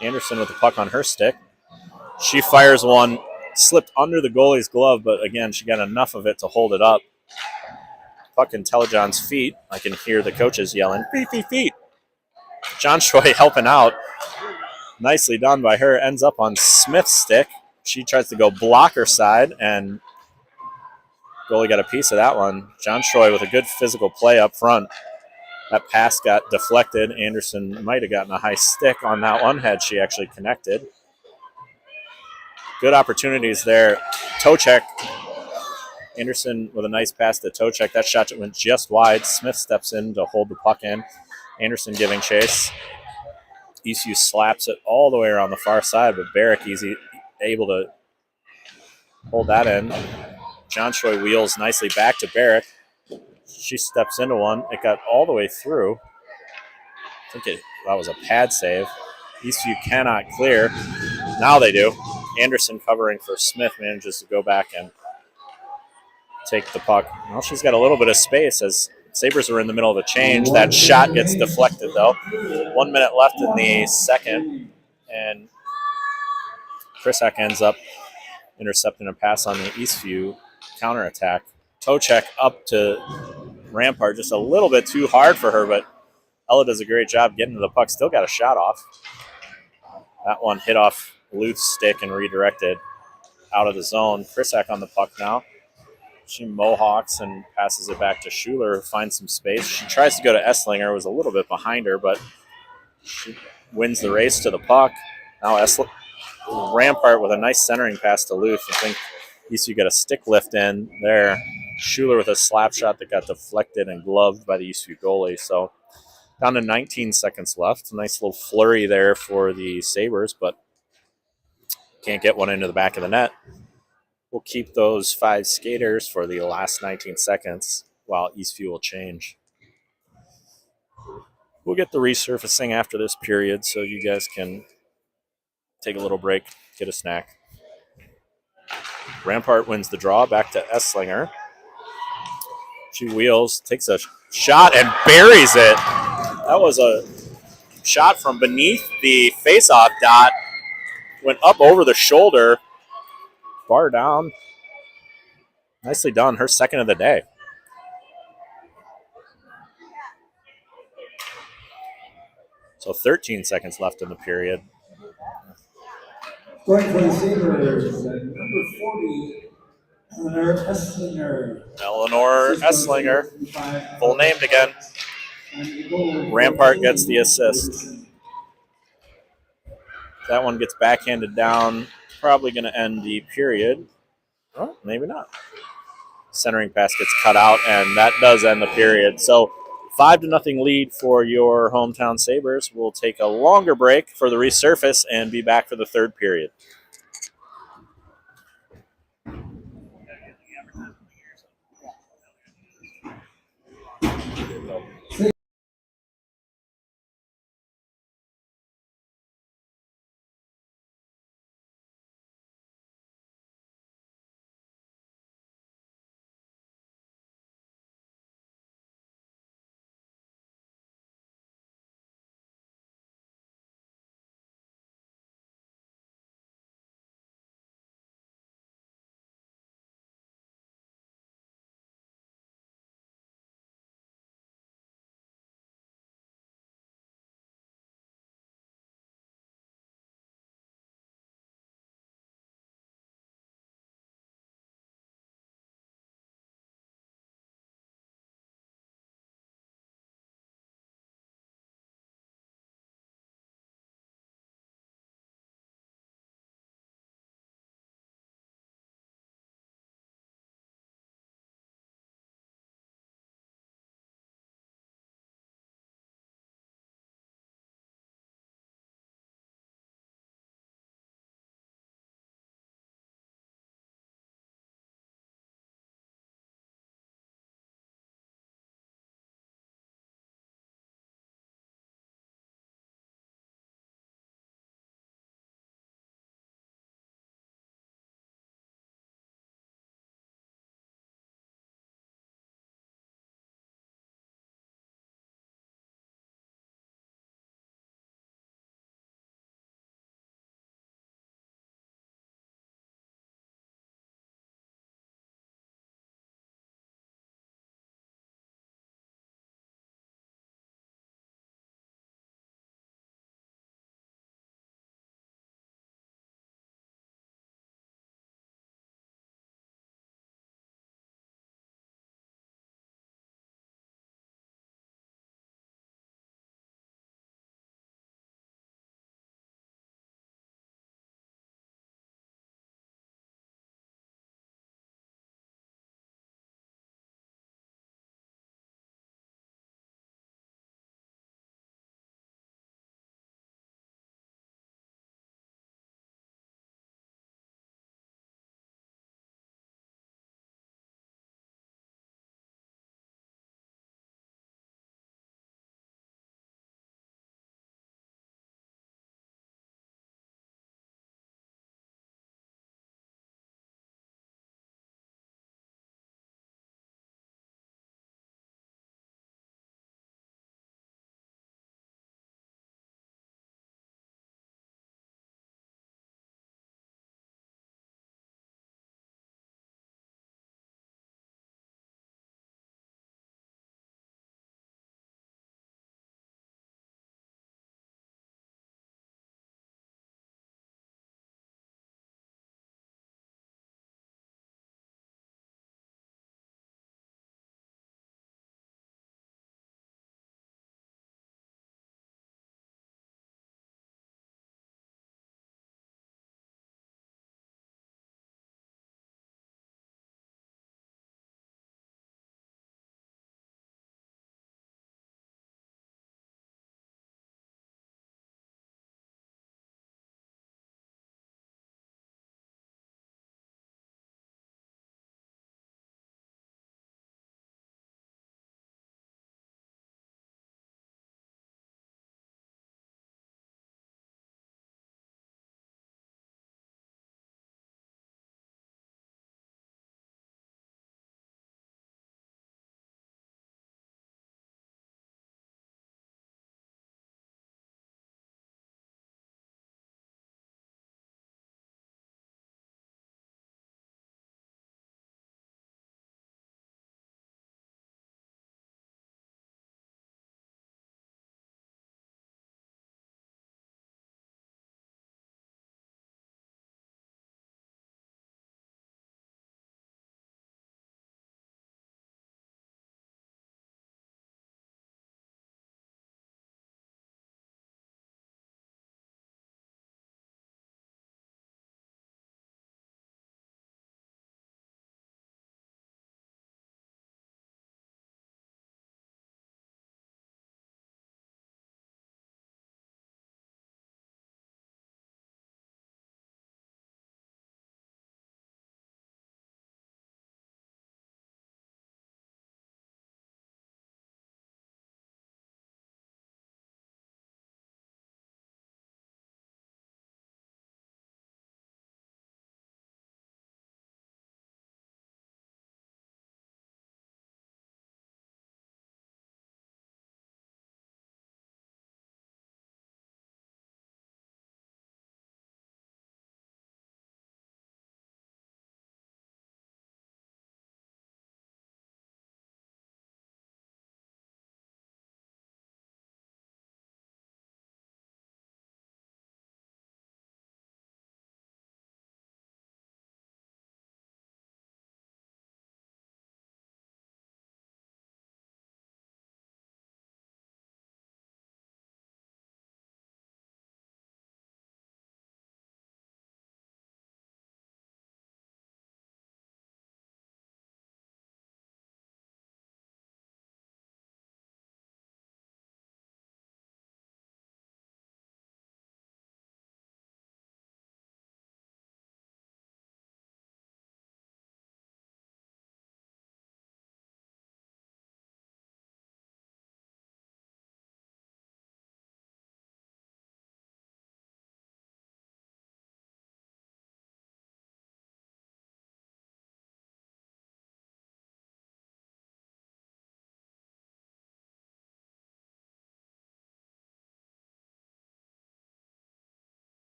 Anderson with the puck on her stick. She fires one, slipped under the goalie's glove, but again, she got enough of it to hold it up. Puck in Telejohn's feet. I can hear the coaches yelling, feet, feet, feet. John Troy helping out. Nicely done by her. Ends up on Smith's stick. She tries to go block her side, and goalie got a piece of that one. John Troy with a good physical play up front. That pass got deflected. Anderson might have gotten a high stick on that one had she actually connected. Good opportunities there. Tocek. Anderson with a nice pass to Tocek. That shot went just wide. Smith steps in to hold the puck in. Anderson giving chase. ECU slaps it all the way around the far side, but Barrick able to hold that in. John Choi wheels nicely back to Barrick. She steps into one. It got all the way through. I think that was a pad save. Eastview cannot clear. Now they do. Anderson covering for Smith manages to go back and take the puck. Well, she's got a little bit of space as Sabres are in the middle of a change. That shot gets deflected, though. 1 minute left in the second, and Krisak ends up intercepting a pass on the Eastview counterattack. Toe check up to Rampart, just a little bit too hard for her, but Ella does a great job getting to the puck. Still got a shot off. That one hit off Luth's stick and redirected out of the zone. Krisak on the puck now. She mohawks and passes it back to Schuler, who finds some space. She tries to go to Esslinger, was a little bit behind her, but she wins the race to the puck. Now Rampart with a nice centering pass to Luth. I think ECU got a stick lift in there. Schuler with a slap shot that got deflected and gloved by the ECU goalie. So down to 19 seconds left. Nice little flurry there for the Sabres, but can't get one into the back of the net. We'll keep those 5 skaters for the last 19 seconds while Eastview will change. We'll get the resurfacing after this period so you guys can take a little break, get a snack. Rampart wins the draw back to Esslinger. She wheels, takes a shot, and buries it. That was a shot from beneath the faceoff dot. Went up over the shoulder. Bar down. Nicely done. Her second of the day. So 13 seconds left in the period. Going for the Sabres, number 40, Eleanor Esslinger. Full named again. Rampart gets the assist. That one gets backhanded down. Probably going to end the period. Oh, maybe not. Centering pass gets cut out, and that does end the period. So 5-0 lead for your hometown Sabres. We'll take a longer break for the resurface and be back for the third period.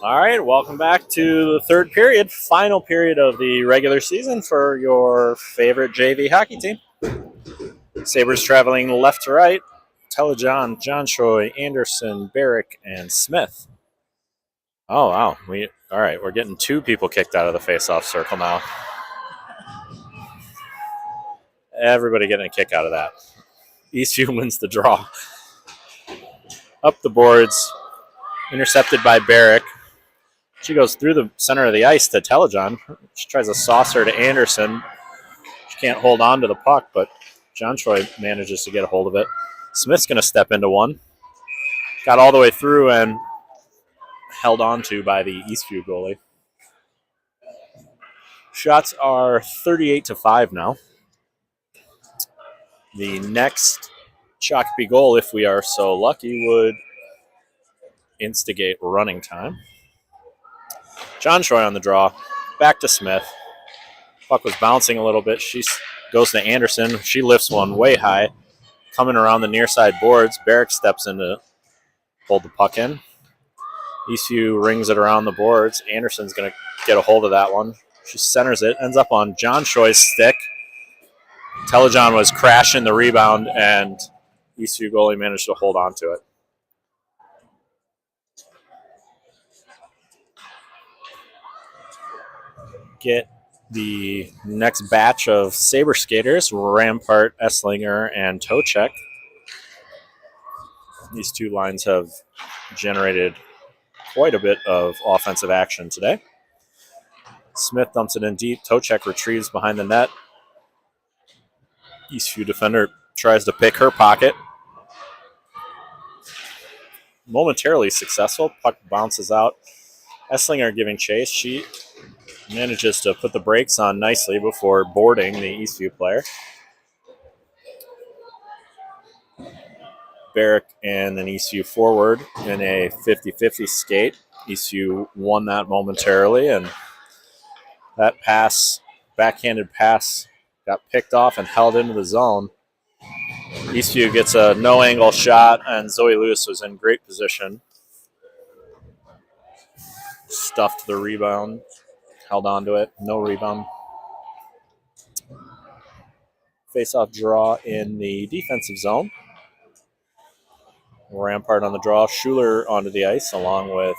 All right, welcome back to the third period, final period of the regular season for your favorite JV hockey team. Sabers traveling left to right. Telejohn, John Troy, Anderson, Barrick, and Smith. Oh wow! All right. We're getting two people kicked out of the face-off circle now. Everybody getting a kick out of that. Eastview wins the draw. Up the boards, intercepted by Barrick. She goes through the center of the ice to Telejohn. She tries a saucer to Anderson. She can't hold on to the puck, but John Troy manages to get a hold of it. Smith's going to step into one. Got all the way through and held on to by the Eastview goalie. Shots are 38-5 now. The next Shakopee goal, if we are so lucky, would instigate running time. John Troy on the draw. Back to Smith. Puck was bouncing a little bit. She goes to Anderson. She lifts one way high. Coming around the near side boards, Barrick steps in to hold the puck in. Eastview rings it around the boards. Anderson's going to get a hold of that one. She centers it, ends up on John Troy's stick. Telejohn was crashing the rebound, and Eastview goalie managed to hold on to it. Get the next batch of Saber skaters, Rampart, Esslinger, and Tochek. These two lines have generated quite a bit of offensive action today. Smith dumps it in deep. Tochek retrieves behind the net. Eastview defender tries to pick her pocket. Momentarily successful. Puck bounces out. Esslinger giving chase. She manages to put the brakes on nicely before boarding the Eastview player. Barrick and an Eastview forward in a 50-50 skate. Eastview won that momentarily, and that pass, backhanded pass, got picked off and held into the zone. Eastview gets a no-angle shot, and Zoe Lewis was in great position. Stuffed the rebound, held onto it, no rebound. Face-off draw in the defensive zone. Rampart on the draw, Schuler onto the ice along with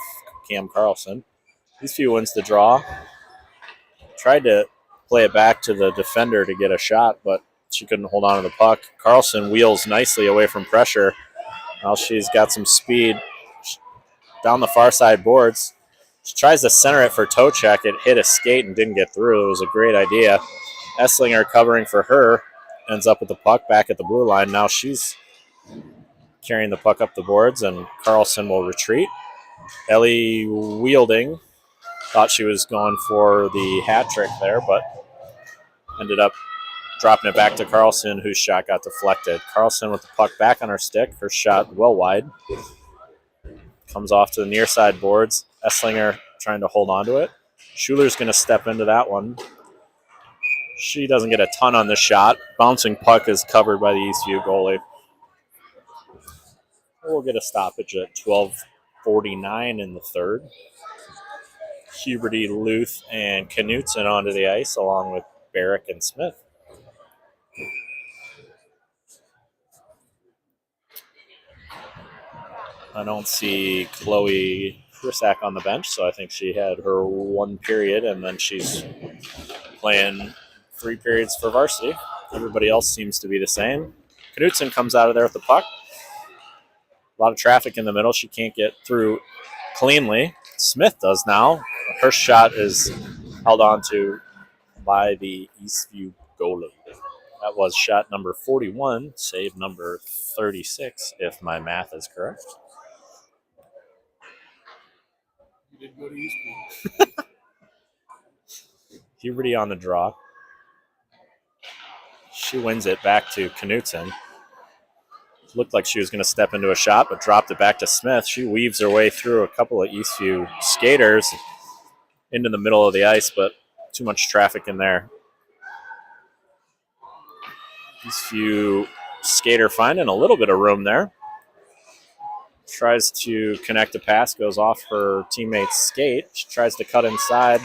Cam Carlson. Eastview wins the draw. Tried to play it back to the defender to get a shot, but she couldn't hold on to the puck. Carlson wheels nicely away from pressure. Now she's got some speed down the far side boards. She tries to center it for Tochek. It hit a skate and didn't get through. It was a great idea. Esslinger covering for her. Ends up with the puck back at the blue line. Now she's carrying the puck up the boards, and Carlson will retreat. Ellie Wielding thought she was going for the hat trick there, but ended up dropping it back to Carlson, whose shot got deflected. Carlson with the puck back on her stick. Her shot well wide. Comes off to the near side boards. Esslinger trying to hold on to it. Schuler's going to step into that one. She doesn't get a ton on the shot. Bouncing puck is covered by the Eastview goalie. We'll get a stoppage at 12:49 in the third. Huberty, Luth, and Knutson onto the ice along with Barrick and Smith. I don't see Chloe Krisak on the bench, so I think she had her one period, and then she's playing 3 periods for varsity. Everybody else seems to be the same. Knutson comes out of there with the puck. A lot of traffic in the middle. She can't get through cleanly. Smith does now. Her shot is held on to by the Eastview goalie. That was shot number 41, save number 36, if my math is correct. You did go to Eastview. Huberty on the draw. She wins it back to Knutson. Looked like she was going to step into a shot, but dropped it back to Smith. She weaves her way through a couple of Eastview skaters into the middle of the ice, but too much traffic in there. Eastview skater finding a little bit of room there. tries to connect a pass, goes off her teammate's skate. She tries to cut inside.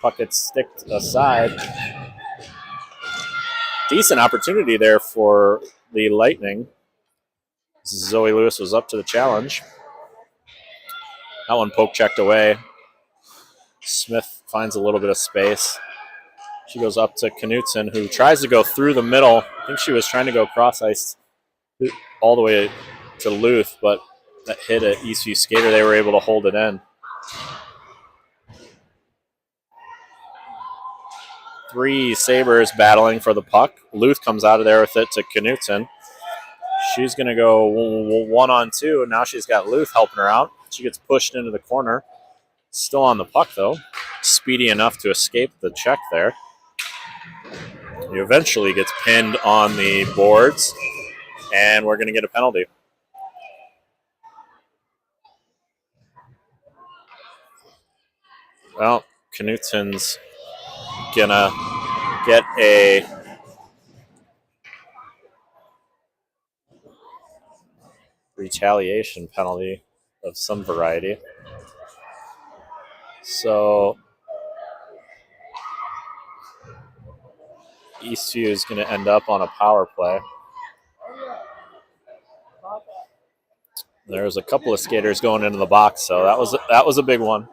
Puck gets sticked aside. Decent opportunity there for the Lightning. Zoe Lewis was up to the challenge. That one poke checked away. Smith finds a little bit of space. She goes up to Knutson, who tries to go through the middle. I think she was trying to go cross ice all the way to Luth, but that hit an Eastview skater. They were able to hold it in. 3 Sabers battling for the puck. Luth comes out of there with it to Knutson. She's going to go 1-on-2, and now she's got Luth helping her out. She gets pushed into the corner. Still on the puck, though. Speedy enough to escape the check there. He eventually gets pinned on the boards, and we're going to get a penalty. Well, Knutson's going to get a retaliation penalty of some variety. So Eastview is going to end up on a power play. There's a couple of skaters going into the box, so that was a big one.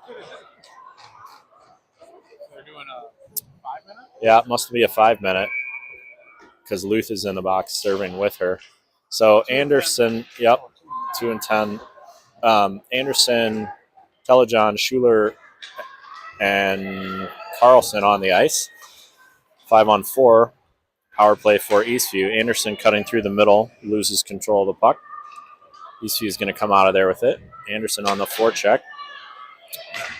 They're doing a 5-minute? Yeah, it must be a 5-minute because Luth is in the box serving with her. So Anderson, 2 and 10. Anderson, Telejohn, Schuler, and Carlson on the ice. 5-on-4, power play for Eastview. Anderson cutting through the middle, loses control of the puck. Eastview is going to come out of there with it. Anderson on the forecheck.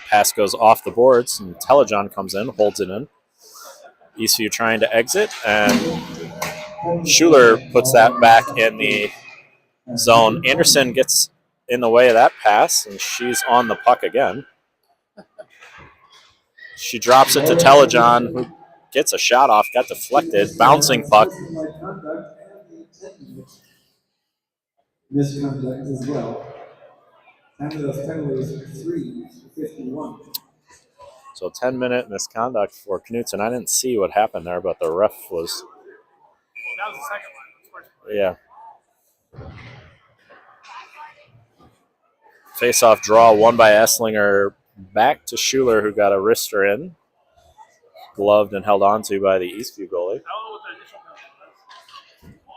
Pass goes off the boards, and Telejohn comes in, holds it in. Eastview trying to exit, and Schuler puts that back in the zone. Anderson gets in the way of that pass, and she's on the puck again. She drops it to Telejohn, who gets a shot off, got deflected, bouncing puck. Misconduct as well. Time of those penalties 3:51. So 10-minute misconduct for Knutson. I didn't see what happened there, but the ref was. That was the second one. Yeah. Face-off draw won by Esslinger. Back to Schuler, who got a wrister in. Gloved and held onto by the Eastview goalie. I don't know what the initial penalty was.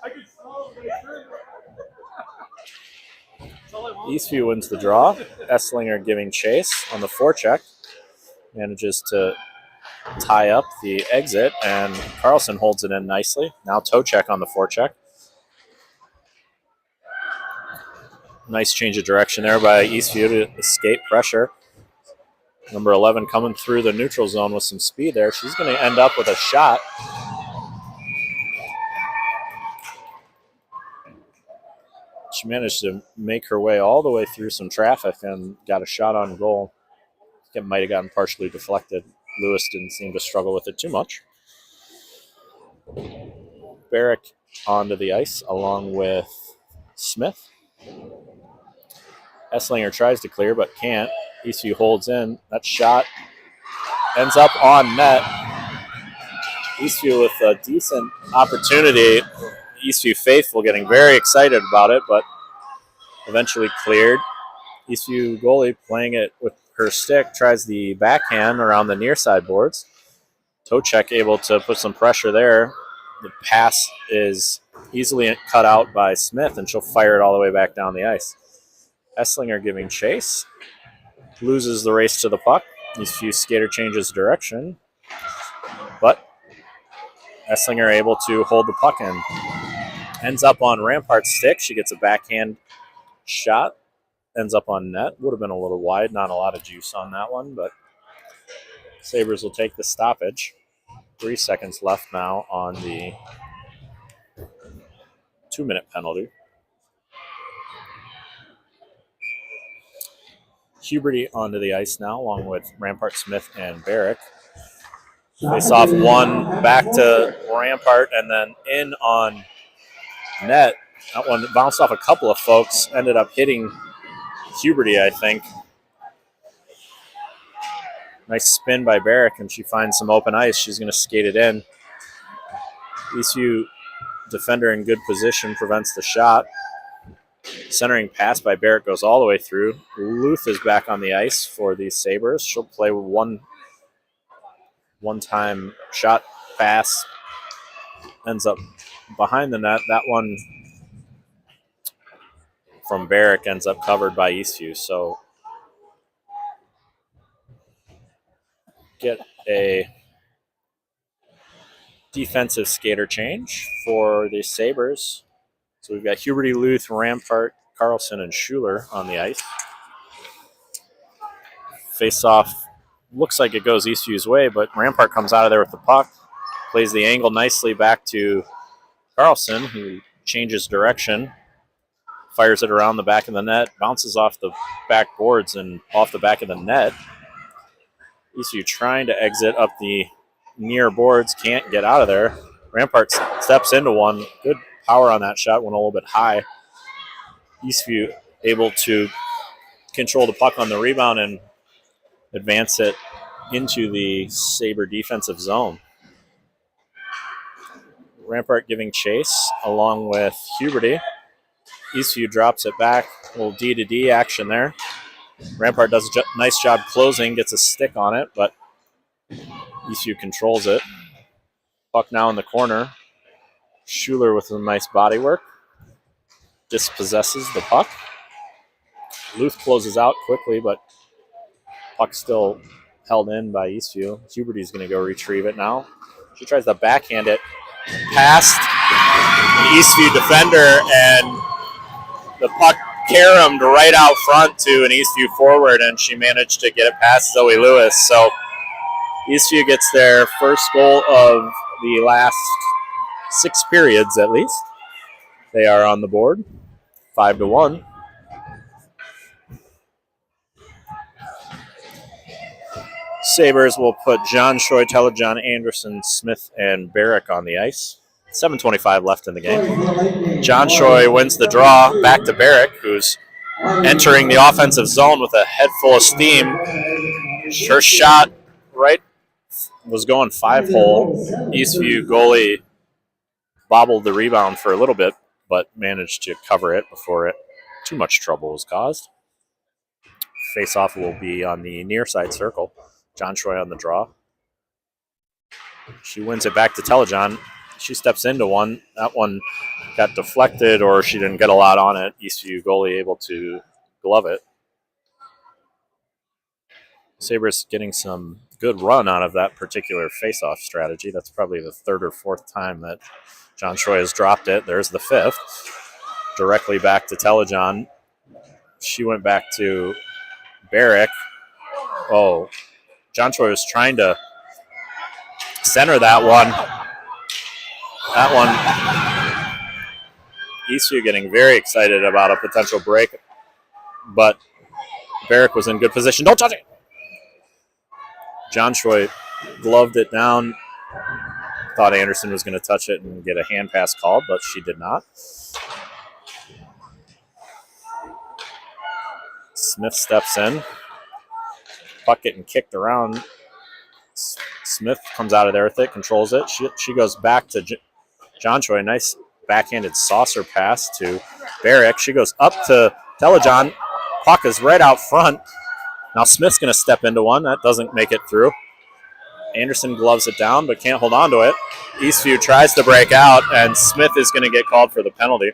I could smell it. Eastview wins the draw. Esslinger giving chase on the forecheck. Manages to tie up the exit, and Carlson holds it in nicely. Now toe check on the forecheck. Nice change of direction there by Eastview to escape pressure. Number 11 coming through the neutral zone with some speed there. She's going to end up with a shot. She managed to make her way all the way through some traffic and got a shot on goal. It might have gotten partially deflected. Lewis didn't seem to struggle with it too much. Barrick onto the ice along with Smith. Esslinger tries to clear but can't. Eastview holds in. That shot ends up on net. Eastview with a decent opportunity. Eastview faithful getting very excited about it, but eventually cleared. Eastview goalie playing it with her stick, tries the backhand around the near side boards. Toczek able to put some pressure there. The pass is easily cut out by Smith, and she'll fire it all the way back down the ice. Esslinger giving chase. Loses the race to the puck. Eastview skater changes direction. But Esslinger able to hold the puck in. Ends up on Rampart's stick. She gets a backhand shot. Ends up on net. Would have been a little wide. Not a lot of juice on that one, but Sabres will take the stoppage. 3 seconds left now on the 2-minute penalty. Huberty onto the ice now, along with Rampart, Smith, and Barrick. Face off one, back to Rampart, and then in on net. That one bounced off a couple of folks, ended up hitting Huberty, I think. Nice spin by Barrick, and she finds some open ice. She's going to skate it in. Eastview defender in good position, prevents the shot. Centering pass by Barrett goes all the way through. Luth is back on the ice for the Sabers. She'll play one time shot pass. Ends up behind the net. That one from Barrick ends up covered by Eastview. So get a defensive skater change for the Sabers. So we've got Huberty, Luth, Rampart, Carlson, and Schuler on the ice. Face-off looks like it goes Eastview's way, but Rampart comes out of there with the puck, plays the angle nicely back to Carlson, who changes direction, fires it around the back of the net, bounces off the back boards and off the back of the net. Eastview trying to exit up the near boards, can't get out of there. Rampart steps into one. Good power on that shot, went a little bit high. Eastview able to control the puck on the rebound and advance it into the Saber defensive zone. Rampart giving chase along with Huberty. Eastview drops it back. A little D-to-D action there. Rampart does a nice job closing, gets a stick on it, but Eastview controls it. Puck now in the corner. Schuler with some nice body work. Dispossesses the puck. Luth closes out quickly, but puck still held in by Eastview. Huberty's going to go retrieve it now. She tries to backhand it past an Eastview defender, and the puck caromed right out front to an Eastview forward, and she managed to get it past Zoe Lewis. So Eastview gets their first goal of the last 6 periods at least. They are on the board, 5-1. Sabres will put John Shoy, Telejohn, Anderson, Smith, and Barrick on the ice. 7:25 left in the game. John Shoy wins the draw back to Barrick, who's entering the offensive zone with a head full of steam. Her shot right was going 5-hole. Eastview goalie bobbled the rebound for a little bit, but managed to cover it before too much trouble was caused. Face-off will be on the near side circle. John Shoy on the draw. She wins it back to Telejohn. She steps into one. That one got deflected, or she didn't get a lot on it. Eastview goalie able to glove it. Sabres getting some good run out of that particular face-off strategy. That's probably the 3rd or 4th time that John Shoy has dropped it. There's the 5th. Directly back to Telejohn. She went back to Barrick. Oh, John Shoy was trying to center that one. That one, Eastview getting very excited about a potential break, but Barrick was in good position. Don't touch it! John Shoy gloved it down. Thought Anderson was going to touch it and get a hand pass called, but she did not. Smith steps in. Puck getting kicked around. Smith comes out of there with it, controls it. She goes back to John Shoy. Nice backhanded saucer pass to Barrick. She goes up to Telejohn. Puck is right out front. Now Smith's going to step into one. That doesn't make it through. Anderson gloves it down, but can't hold on to it. Eastview tries to break out, and Smith is going to get called for the penalty.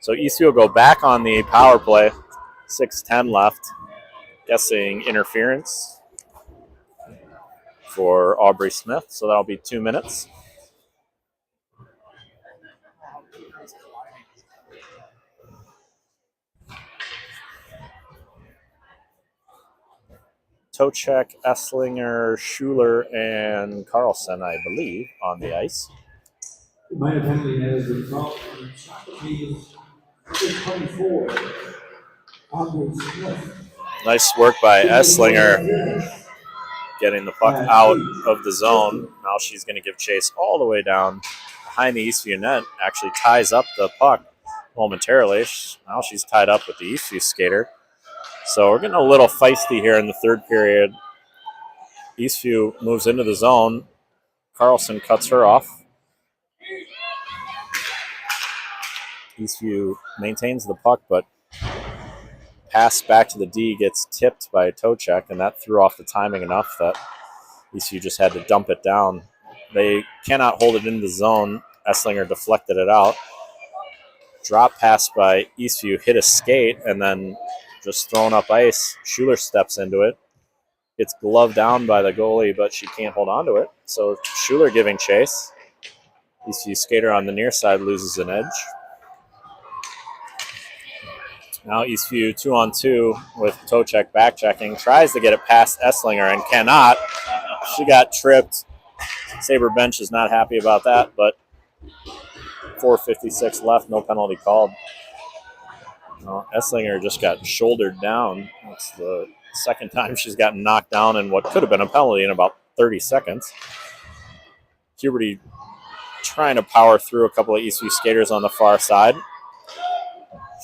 So Eastview will go back on the power play. 6:10 left. Guessing interference for Aubrey Smith, so that'll be 2 minutes. Tochek, Esslinger, Schuler, and Carlson, I believe, on the ice. My penalty has been called for Socrates, 24, Aubrey Smith. Nice work by Esslinger. getting the puck out of the zone. Now she's going to give chase all the way down behind the Eastview net. Actually ties up the puck momentarily. Now she's tied up with the Eastview skater. So we're getting a little feisty here in the third period. Eastview moves into the zone. Carlson cuts her off. Eastview maintains the puck, but pass back to the D gets tipped by Toczek, and that threw off the timing enough that Eastview just had to dump it down. They cannot hold it in the zone. Esslinger deflected it out. Drop pass by Eastview, hit a skate, and then just thrown up ice. Schuler steps into it. Gets gloved down by the goalie, but she can't hold on to it. So Schuler giving chase. Eastview skater on the near side loses an edge. Now Eastview 2-on-2 with Toczek back checking. Tries to get it past Esslinger and cannot. She got tripped. Saber bench is not happy about that, but 4:56 left, no penalty called. Esslinger just got shouldered down. That's the second time she's gotten knocked down in what could have been a penalty in about 30 seconds. Huberty trying to power through a couple of Eastview skaters on the far side.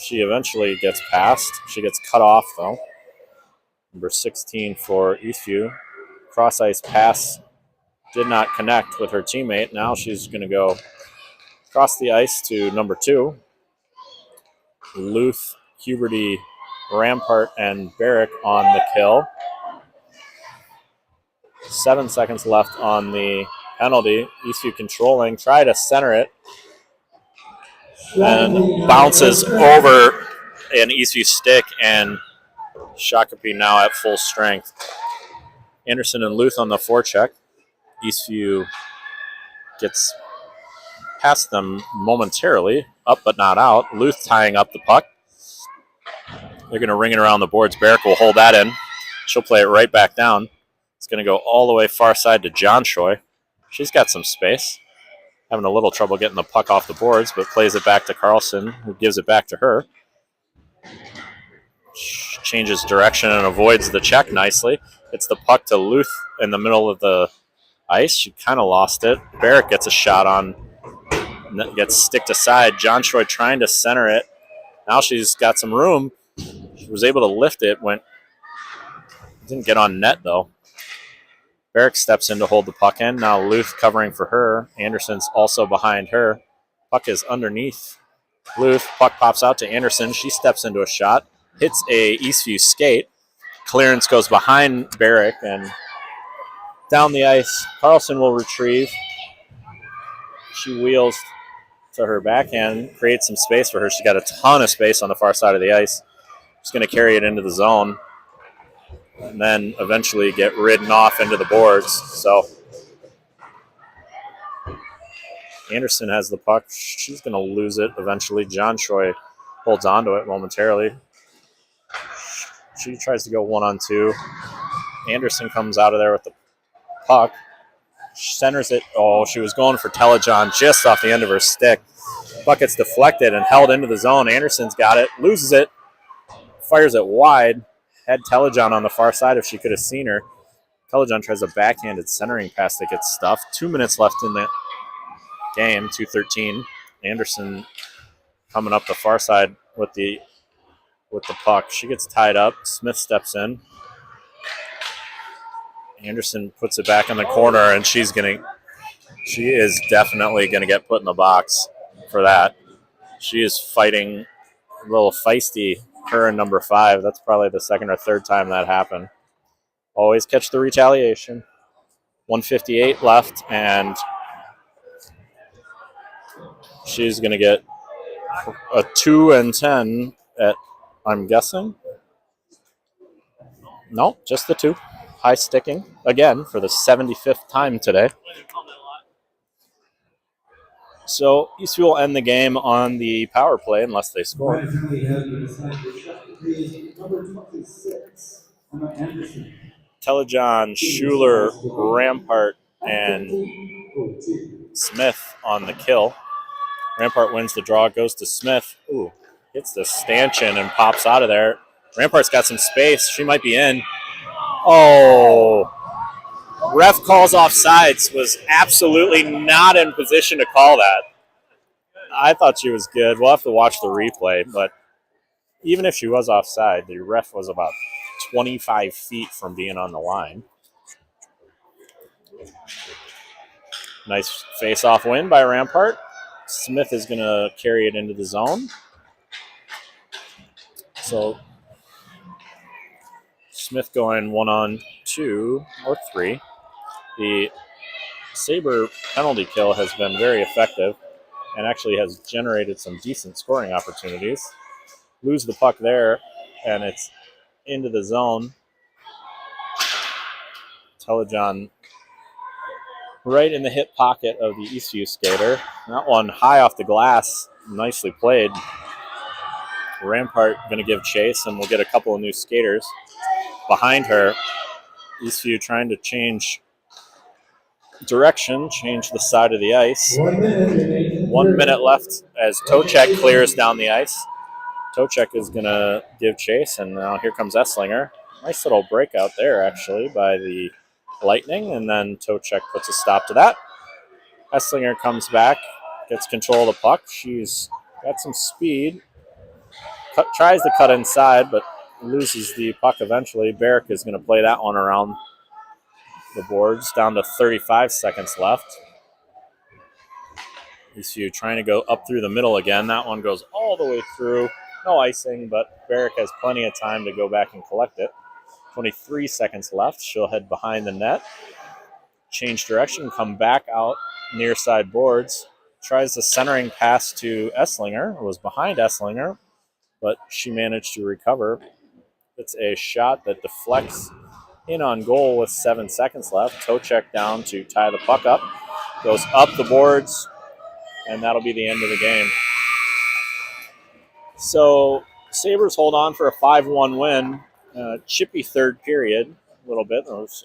She eventually gets past. She gets cut off, though. Number 16 for Eastview. Cross ice pass did not connect with her teammate. Now she's going to go across the ice to number 2. Luth, Huberty, Rampart, and Barrick on the kill. 7 seconds left on the penalty. Eastview controlling, try to center it, and bounces over an Eastview stick, and Shakopee now at full strength. Anderson and Luth on the forecheck. Eastview gets past them momentarily, up but not out. Luth tying up the puck. They're going to ring it around the boards. Barrick will hold that in. She'll play it right back down. It's going to go all the way far side to John Choi. She's got some space. Having a little trouble getting the puck off the boards, but plays it back to Carlson, who gives it back to her. Changes direction and avoids the check nicely. It's the puck to Luth in the middle of the ice. She kind of lost it. Barrick gets a shot on, gets sticked aside. John Choi trying to center it. Now she's got some room. She was able to lift it. Didn't get on net, though. Barrick steps in to hold the puck in. Now Luth covering for her. Anderson's also behind her. Puck is underneath Luth. Puck pops out to Anderson. She steps into a shot. Hits a Eastview skate. Clearance goes behind Barrick and down the ice. Carlson will retrieve. She wheels to her backhand, creates some space for her. She's got a ton of space on the far side of the ice. She's going to carry it into the zone and then eventually get ridden off into the boards. So Anderson has the puck. She's going to lose it eventually. John Choi holds on to it momentarily. She tries to go 1-on-2. Anderson comes out of there with the puck. Centers it. Oh, she was going for Telejohn just off the end of her stick. Puck gets deflected and held into the zone. Anderson's got it. Loses it. Fires it wide. Had Telejohn on the far side if she could have seen her. Telejohn tries a backhanded centering pass that gets stuffed. 2 minutes left in the game, 2:13. Anderson coming up the far side with the puck. She gets tied up. Smith steps in. Anderson puts it back in the corner, and she is definitely gonna get put in the box for that. She is fighting a little feisty. Her and number 5. That's probably the second or third time that happened. Always catch the retaliation. 1:58 left, and she's going to get a 2-10 at, I'm guessing. No, just the 2. High sticking again for the 75th time today. So Eastview will end the game on the power play unless they score. Telejohn, Schuler, Rampart, and Smith on the kill. Rampart wins the draw, goes to Smith. Ooh, hits the stanchion and pops out of there. Rampart's got some space. She might be in. Oh, Ref calls offsides, was absolutely not in position to call that. I thought she was good. We'll have to watch the replay, but even if she was offside, the ref was about 25 feet from being on the line. Nice face-off win by Rampart. Smith is going to carry it into the zone. So Smith going 1-on-2 or 3. The Saber penalty kill has been very effective and actually has generated some decent scoring opportunities. Lose the puck there, and it's into the zone. Telejohn right in the hip pocket of the Eastview skater. That one high off the glass, nicely played. Rampart going to give chase, and we'll get a couple of new skaters behind her. Eastview trying to change direction, change the side of the ice. 1 minute left as Tocek clears down the ice. Tocek is going to give chase, and now here comes Esslinger. Nice little breakout there, actually, by the Lightning, and then Tocek puts a stop to that. Esslinger comes back, gets control of the puck. She's got some speed. Tries to cut inside, but loses the puck eventually. Barrick is going to play that one around the boards, down to 35 seconds left. Eastview trying to go up through the middle again. That one goes all the way through. No icing, but Barrick has plenty of time to go back and collect it. 23 seconds left. She'll head behind the net. Change direction, come back out near side boards. Tries the centering pass to Esslinger. It was behind Esslinger, but she managed to recover. It's a shot that deflects in on goal with 7 seconds left. Tocek down to tie the puck up. Goes up the boards, and that'll be the end of the game. So Sabres hold on for a 5-1 win. Chippy third period a little bit. There was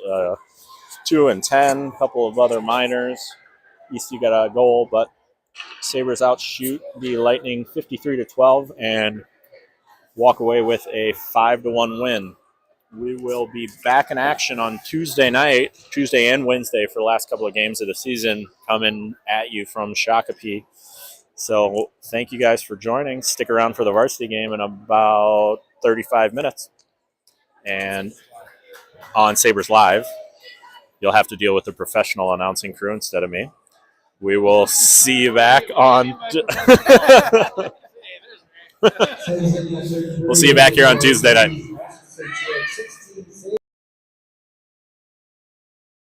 2 and 10, a couple of other minors. Eastview got a goal, but Sabres outshoot the Lightning 53-12 and walk away with a 5-1 win. We will be back in action on Tuesday night, Tuesday and Wednesday for the last couple of games of the season coming at you from Shakopee. So thank you guys for joining. Stick around for the varsity game in about 35 minutes. And on Sabres Live, you'll have to deal with the professional announcing crew instead of me. We will see you back on... We'll see you back here on Tuesday night.